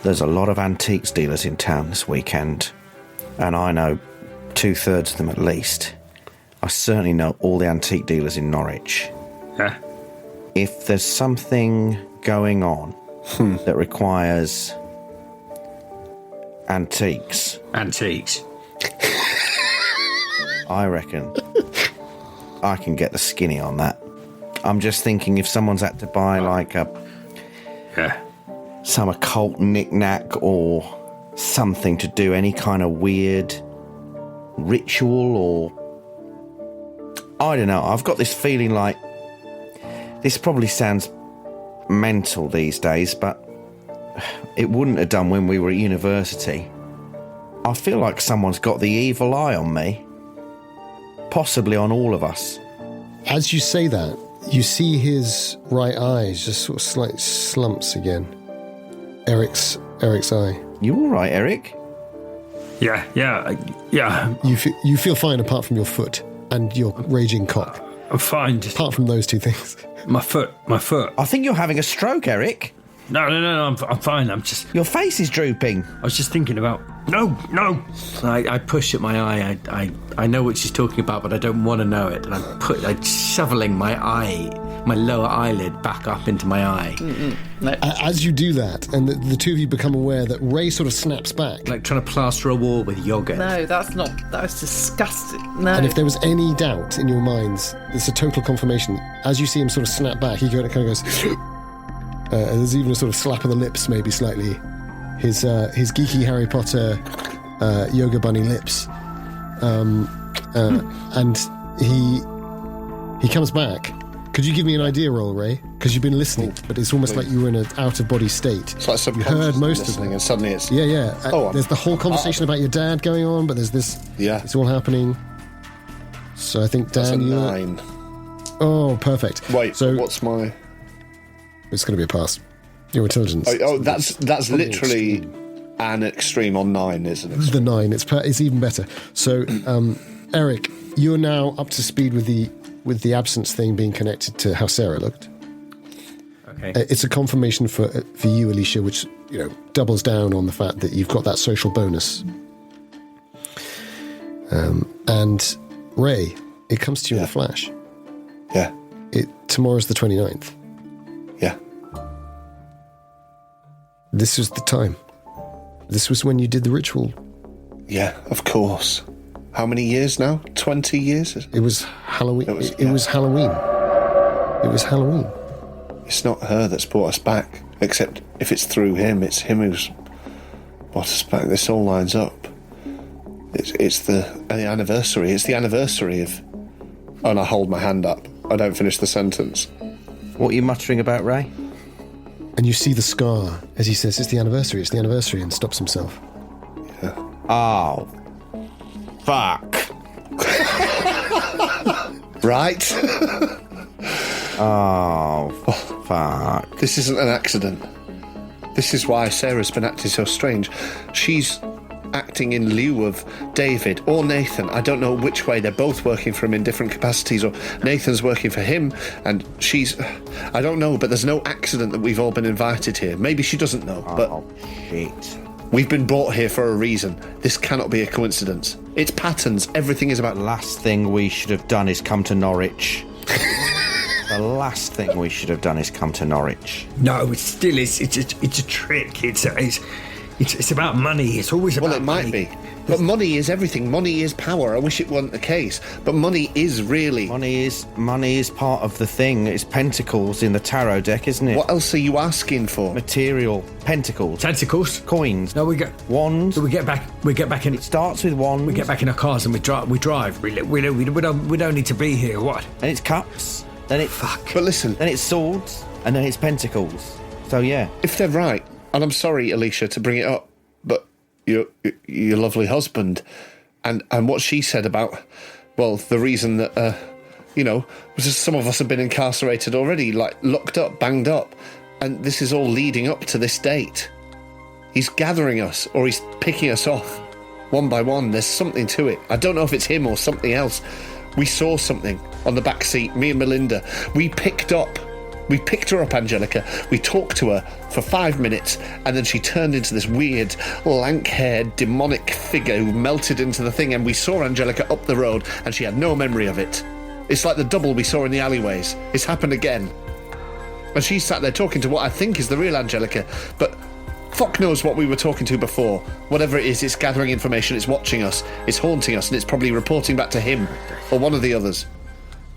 [SPEAKER 4] There's a lot of antiques dealers in town this weekend, and I know 2/3 of them at least. I certainly know all the antique dealers in Norwich.
[SPEAKER 3] Yeah.
[SPEAKER 4] If there's something going on that requires antiques, I reckon I can get the skinny on that. I'm just thinking if someone's had to buy like some occult knick-knack or something to do any kind of weird ritual or... I don't know, I've got this feeling like... This probably sounds mental these days, but it wouldn't have done when we were at university. I feel like someone's got the evil eye on me. Possibly on all of us.
[SPEAKER 2] As you say that, you see his right eye just sort of slightly slumps again. Eric's eye.
[SPEAKER 4] You all right, Erik?
[SPEAKER 3] Yeah.
[SPEAKER 2] You feel fine apart from your foot and your raging cock.
[SPEAKER 3] I'm fine. Just
[SPEAKER 2] Apart from those two things.
[SPEAKER 3] my foot.
[SPEAKER 4] I think you're having a stroke, Erik.
[SPEAKER 3] No, I'm fine.
[SPEAKER 4] Your face is drooping.
[SPEAKER 3] I was just thinking about... No.
[SPEAKER 6] I push at my eye. I know what she's talking about, but I don't want to know it. And I'm shoveling my lower eyelid back up into my eye.
[SPEAKER 5] No.
[SPEAKER 2] As you do that, and the two of you become aware that Ray sort of snaps back.
[SPEAKER 6] Like trying to plaster a wall with yogurt.
[SPEAKER 5] No, that was disgusting. No.
[SPEAKER 2] And if there was any doubt in your minds, it's a total confirmation. As you see him sort of snap back, he kind of goes... and there's even a sort of slap on the lips, maybe slightly. His geeky Harry Potter yoga bunny lips. And he comes back. Could you give me an idea roll, Ray? Because you've been listening, but it's almost like you were in an out-of-body state.
[SPEAKER 1] It's like
[SPEAKER 2] you heard most of it.
[SPEAKER 1] And suddenly it's...
[SPEAKER 2] Yeah. There's the whole conversation about your dad going on, but there's this...
[SPEAKER 1] Yeah.
[SPEAKER 2] It's all happening. So I think,
[SPEAKER 1] That's a
[SPEAKER 2] Dan,
[SPEAKER 1] 9.
[SPEAKER 2] Oh, perfect.
[SPEAKER 1] Wait,
[SPEAKER 2] so
[SPEAKER 1] what's my...
[SPEAKER 2] It's going to be a pass. Your intelligence.
[SPEAKER 1] That's literally an extreme on 9, isn't it?
[SPEAKER 2] The 9. It's even better. So, Erik, you're now up to speed with the absence thing being connected to how Sarah looked.
[SPEAKER 6] Okay.
[SPEAKER 2] It's a confirmation for you, Alicia, which doubles down on the fact that you've got that social bonus. And Ray, it comes to you in a flash.
[SPEAKER 1] Yeah.
[SPEAKER 2] Tomorrow's the 29th.
[SPEAKER 1] Yeah.
[SPEAKER 2] This was the time. This was when you did the ritual.
[SPEAKER 1] Yeah, of course. How many years now? 20 years?
[SPEAKER 2] It was Halloween. It was Halloween. It was Halloween.
[SPEAKER 1] It's not her that's brought us back, except if it's through him. It's him who's brought us back. This all lines up. It's the anniversary. It's the anniversary of... Oh, and I hold my hand up. I don't finish the sentence.
[SPEAKER 4] What are you muttering about, Ray?
[SPEAKER 2] And you see the scar as he says, it's the anniversary, and stops himself.
[SPEAKER 1] Yeah.
[SPEAKER 4] Oh. Fuck.
[SPEAKER 1] Right?
[SPEAKER 4] Oh, Fuck.
[SPEAKER 1] This isn't an accident. This is why Sarah's been acting so strange. She's acting in lieu of David or Nathan. I don't know which way. They're both working for him in different capacities, or Nathan's working for him and she's... I don't know, but there's no accident that we've all been invited here. Maybe she doesn't know, but...
[SPEAKER 4] Oh, shit.
[SPEAKER 1] We've been brought here for a reason. This cannot be a coincidence. It's patterns. Everything is about...
[SPEAKER 4] The last thing we should have done is come to Norwich. The last thing we should have done is come to Norwich.
[SPEAKER 3] No, it still is. It's a trick. It's about money. It's always about
[SPEAKER 1] Well, it might
[SPEAKER 3] money.
[SPEAKER 1] be. But money is everything. Money is power. I wish it weren't the case. But money is really...
[SPEAKER 4] Money is part of the thing. It's pentacles in the tarot deck, isn't it?
[SPEAKER 1] What else are you asking for?
[SPEAKER 4] Material. Pentacles.
[SPEAKER 3] Tentacles.
[SPEAKER 4] Coins.
[SPEAKER 3] No, we get
[SPEAKER 4] Wands.
[SPEAKER 3] So we get back in.
[SPEAKER 4] It starts with wands.
[SPEAKER 3] We get back in our cars and we drive. We don't need to be here. What?
[SPEAKER 4] And it's cups. Then it's...
[SPEAKER 3] Fuck.
[SPEAKER 1] But listen,
[SPEAKER 4] Then it's swords. And then it's pentacles. So, yeah.
[SPEAKER 1] if they're right, and I'm sorry, Alicia, to bring it up, but your lovely husband, and what she said about, well, the reason that, was just some of us have been incarcerated already, like locked up, banged up, and this is all leading up to this date. He's gathering us, or he's picking us off, one by one. There's something to it. I don't know if it's him or something else. We saw something on the back seat, me and Melinda. We picked her up, Angelica. We talked to her for 5 minutes, and then she turned into this weird, lank-haired, demonic figure who melted into the thing, and we saw Angelica up the road, and she had no memory of it. It's like the double we saw in the alleyways. It's happened again. And she sat there talking to what I think is the real Angelica, but fuck knows what we were talking to before. Whatever it is, it's gathering information, it's watching us, it's haunting us, and it's probably reporting back to him, or one of the others.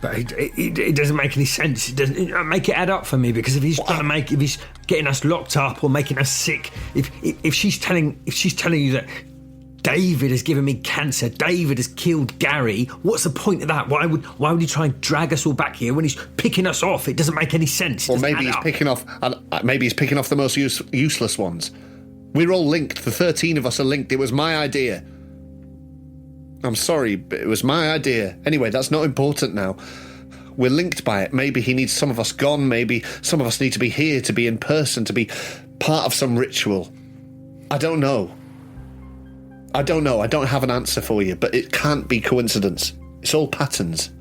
[SPEAKER 3] But it doesn't make any sense. It doesn't make it add up for me, because if he's if he's getting us locked up or making us sick, if she's telling you that David has given me cancer, David has killed Gary, what's the point of that? Why would he try and drag us all back here when he's picking us off? It doesn't make any sense.
[SPEAKER 1] Or maybe he's picking off the most useless ones. We're all linked. The 13 of us are linked. It was my idea. I'm sorry, but it was my idea. Anyway, that's not important now. We're linked by it. Maybe he needs some of us gone. Maybe some of us need to be here, to be in person, to be part of some ritual. I don't know. I don't have an answer for you, but it can't be coincidence. It's all patterns.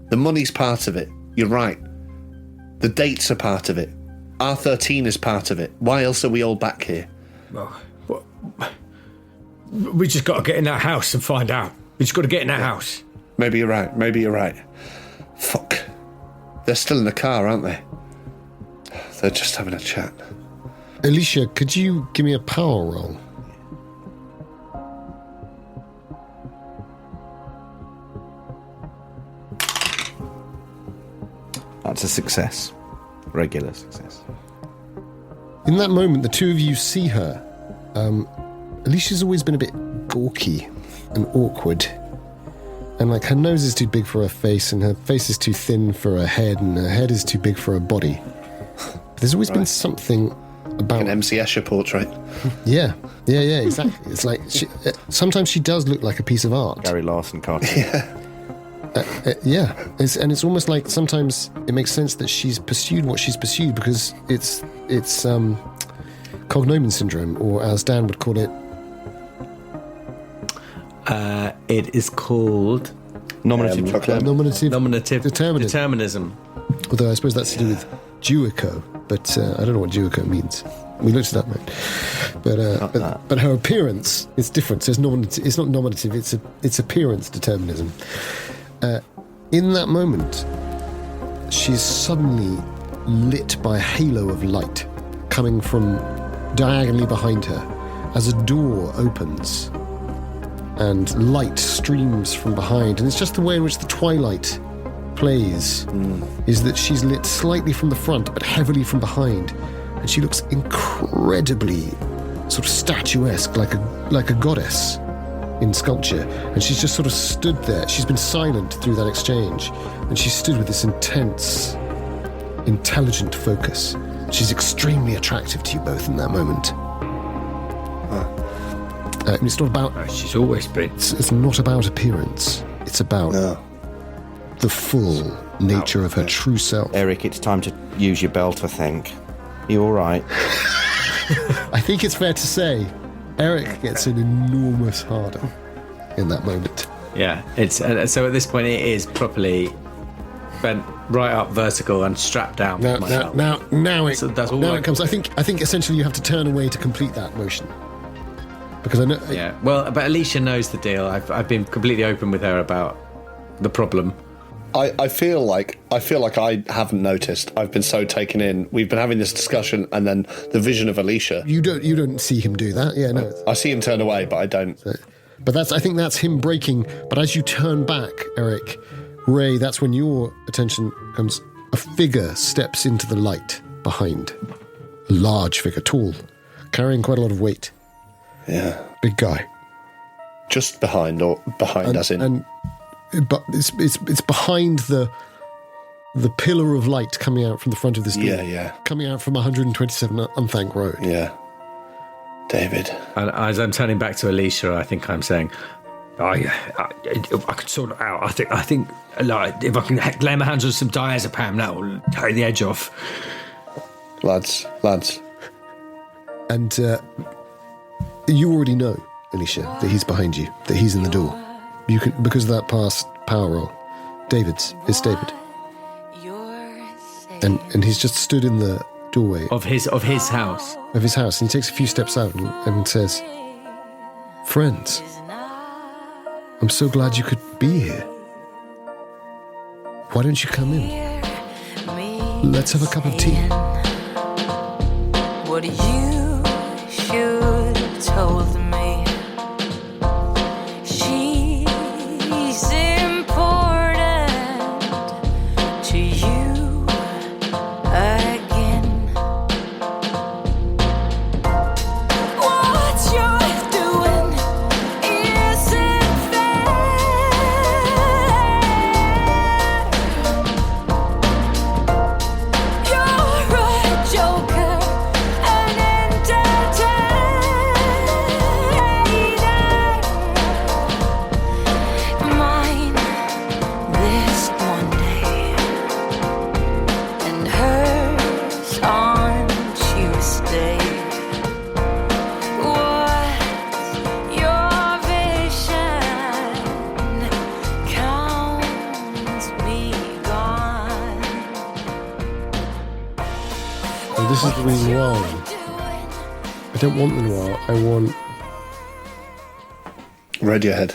[SPEAKER 1] The money's part of it. You're right. The dates are part of it. R13 is part of it. Why else are we all back here?
[SPEAKER 3] Well, we just got to get in that house and find out. We just got to get in that house.
[SPEAKER 1] Maybe you're right. Fuck. They're still in the car, aren't they? They're just having a chat.
[SPEAKER 2] Alicia, could you give me a power roll?
[SPEAKER 4] That's a success. Regular success.
[SPEAKER 2] In that moment, the two of you see her. Alicia's always been a bit gawky and awkward. And like her nose is too big for her face, and her face is too thin for her head, and her head is too big for her body. But there's always been something about...
[SPEAKER 1] An MC Escher portrait.
[SPEAKER 2] Yeah, exactly. It's like, sometimes she does look like a piece of art.
[SPEAKER 4] Gary Larson cartoon.
[SPEAKER 2] Yeah. It's almost like sometimes it makes sense that she's pursued what she's pursued, because it's cognomen syndrome, or as Dan would call it...
[SPEAKER 6] It is called
[SPEAKER 4] Nominative
[SPEAKER 6] determinism.
[SPEAKER 2] Although I suppose that's to do with Juico, but I don't know what Juico means. We looked it up, mate. But her appearance is different. So it's not nominative. It's appearance determinism. In that moment, she's suddenly lit by a halo of light coming from diagonally behind her as a door opens and light streams from behind. And it's just the way in which the twilight plays, is that she's lit slightly from the front but heavily from behind, and she looks incredibly sort of statuesque, like a goddess in sculpture. And she's just sort of stood there. She's been silent through that exchange, and she stood with this intense, intelligent focus. She's extremely attractive to you both in that moment. It's not about...
[SPEAKER 3] She's always been.
[SPEAKER 2] It's not about appearance. It's about the full nature of her true self.
[SPEAKER 4] Erik, it's time to use your belt, I think. You all right?
[SPEAKER 2] I think it's fair to say Erik gets an enormous harder in that moment.
[SPEAKER 6] Yeah, it's so at this point it is properly bent right up vertical and strapped down.
[SPEAKER 2] Now it comes. I think essentially you have to turn away to complete that motion. Because I know.
[SPEAKER 6] Yeah, well, but Alicia knows the deal. I've been completely open with her about the problem.
[SPEAKER 1] I feel like I haven't noticed. I've been so taken in. We've been having this discussion, and then the vision of Alicia.
[SPEAKER 2] You don't see him do that. Yeah, no.
[SPEAKER 1] I see him turn away, but I don't.
[SPEAKER 2] But I think that's him breaking. But as you turn back, Erik, Ray, that's when your attention comes. A figure steps into the light behind. A large figure, tall, carrying quite a lot of weight.
[SPEAKER 1] Yeah.
[SPEAKER 2] Big guy.
[SPEAKER 1] Just behind, or behind as in.
[SPEAKER 2] But it's behind the pillar of light coming out from the front of this door.
[SPEAKER 1] Yeah.
[SPEAKER 2] Coming out from 127 Unthank Road.
[SPEAKER 1] Yeah. David.
[SPEAKER 6] And as I'm turning back to Alicia, I think I'm saying, I could sort it out. I think like, if I can lay my hands on some diazepam, that will take the edge off.
[SPEAKER 1] Lads.
[SPEAKER 2] And you already know, Alicia, that he's behind you, that he's in the door. You can, because of that past power roll. It's David. And he's just stood in the doorway
[SPEAKER 6] Of his house.
[SPEAKER 2] Of his house, and he takes a few steps out and says, "Friends, I'm so glad you could be here. Why don't you come in? Let's have a cup of tea."
[SPEAKER 9] What you should have told me. She's important to you again. What you're doing isn't fair. You're a joker, an entertainer. Mine this Monday, and hers on Tuesday. What's your vision? Counts me gone.
[SPEAKER 2] And this is the reason why. I don't want the noir, I want...
[SPEAKER 1] Radiohead.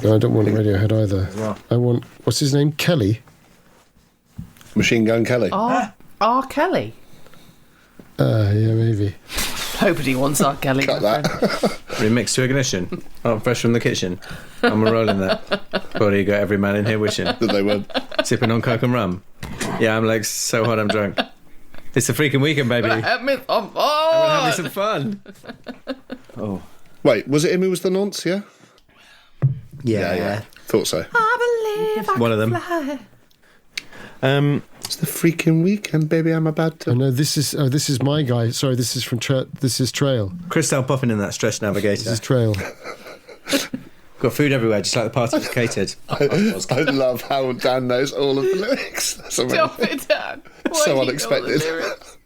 [SPEAKER 2] No, I don't want Radiohead either. I want... What's his name? Kelly?
[SPEAKER 1] Machine Gun Kelly.
[SPEAKER 5] R. Kelly.
[SPEAKER 2] Yeah, maybe.
[SPEAKER 5] Nobody wants R. Kelly.
[SPEAKER 1] Cut
[SPEAKER 5] my
[SPEAKER 1] that.
[SPEAKER 5] friend.
[SPEAKER 6] Remix to ignition. Oh, fresh from the kitchen. I'm rolling that. Probably you got every man in here wishing.
[SPEAKER 1] That they would.
[SPEAKER 6] Sipping on Coke and rum. Yeah, I'm like so hot I'm drunk. It's a freaking weekend, baby.
[SPEAKER 5] Have me on
[SPEAKER 6] Have me
[SPEAKER 5] board.
[SPEAKER 6] some fun.
[SPEAKER 1] Wait, was it him who was the nonce, yeah? Yeah. Thought so.
[SPEAKER 5] I believe I
[SPEAKER 6] One of
[SPEAKER 5] can
[SPEAKER 6] them.
[SPEAKER 5] fly.
[SPEAKER 1] It's the freaking weekend, baby. I'm about to...
[SPEAKER 2] Oh no, this is my guy. Sorry, this is from this is Trail.
[SPEAKER 6] Crystal popping in that stretch
[SPEAKER 2] This
[SPEAKER 6] navigator.
[SPEAKER 2] is Trail.
[SPEAKER 6] Got food everywhere, just like the party was catered.
[SPEAKER 1] I love how Dan knows all of the lyrics. That's amazing.
[SPEAKER 5] Stop it, Dan. Why
[SPEAKER 1] So
[SPEAKER 5] do you know
[SPEAKER 1] unexpected.
[SPEAKER 5] the lyrics?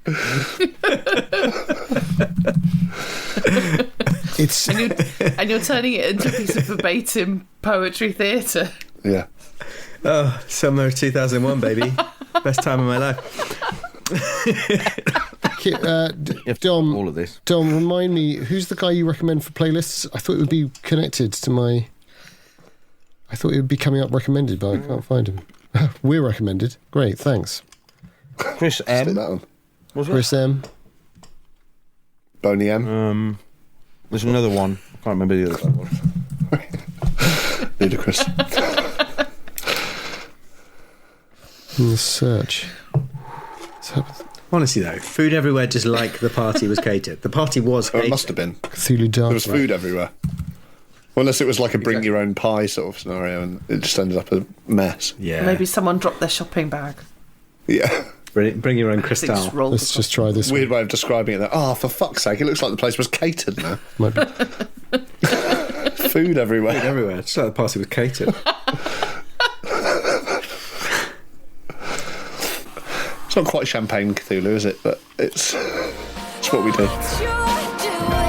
[SPEAKER 2] It's
[SPEAKER 5] And you're turning it into a piece of verbatim poetry theatre.
[SPEAKER 1] Yeah.
[SPEAKER 6] Oh, summer 2001, baby. Best time of my life.
[SPEAKER 2] Dom.
[SPEAKER 4] All of this.
[SPEAKER 2] Dom, remind me, who's the guy you recommend for playlists? I thought it would be connected to my... I thought it would be coming up recommended, but I can't find him. We're recommended. Great, thanks.
[SPEAKER 4] Chris
[SPEAKER 1] Stick
[SPEAKER 4] M.
[SPEAKER 1] that on.
[SPEAKER 2] Chris M.
[SPEAKER 1] Boney M.
[SPEAKER 4] There's another one. I can't remember the other one.
[SPEAKER 1] Ludicrous.
[SPEAKER 2] In the search.
[SPEAKER 6] Honestly, though, food everywhere, just like the party was catered. The party was
[SPEAKER 1] Or
[SPEAKER 6] catered.
[SPEAKER 1] it must have been.
[SPEAKER 2] Cthulhu Dark.
[SPEAKER 1] There was food everywhere. Well, unless it was like a bring your own pie sort of scenario and it just ended up a mess.
[SPEAKER 6] Yeah.
[SPEAKER 5] Maybe someone dropped their shopping bag.
[SPEAKER 1] Yeah.
[SPEAKER 6] Bring your own
[SPEAKER 5] They just
[SPEAKER 6] crystal.
[SPEAKER 5] rolled
[SPEAKER 2] Let's just try this
[SPEAKER 1] Weird way of describing it. Oh, for fuck's sake, it looks like the place was catered now.
[SPEAKER 2] one. Might be.
[SPEAKER 1] Food everywhere.
[SPEAKER 6] Food everywhere, just like the party was catered.
[SPEAKER 1] It's not quite champagne Cthulhu, is it? But it's what we do.
[SPEAKER 9] What you're doing.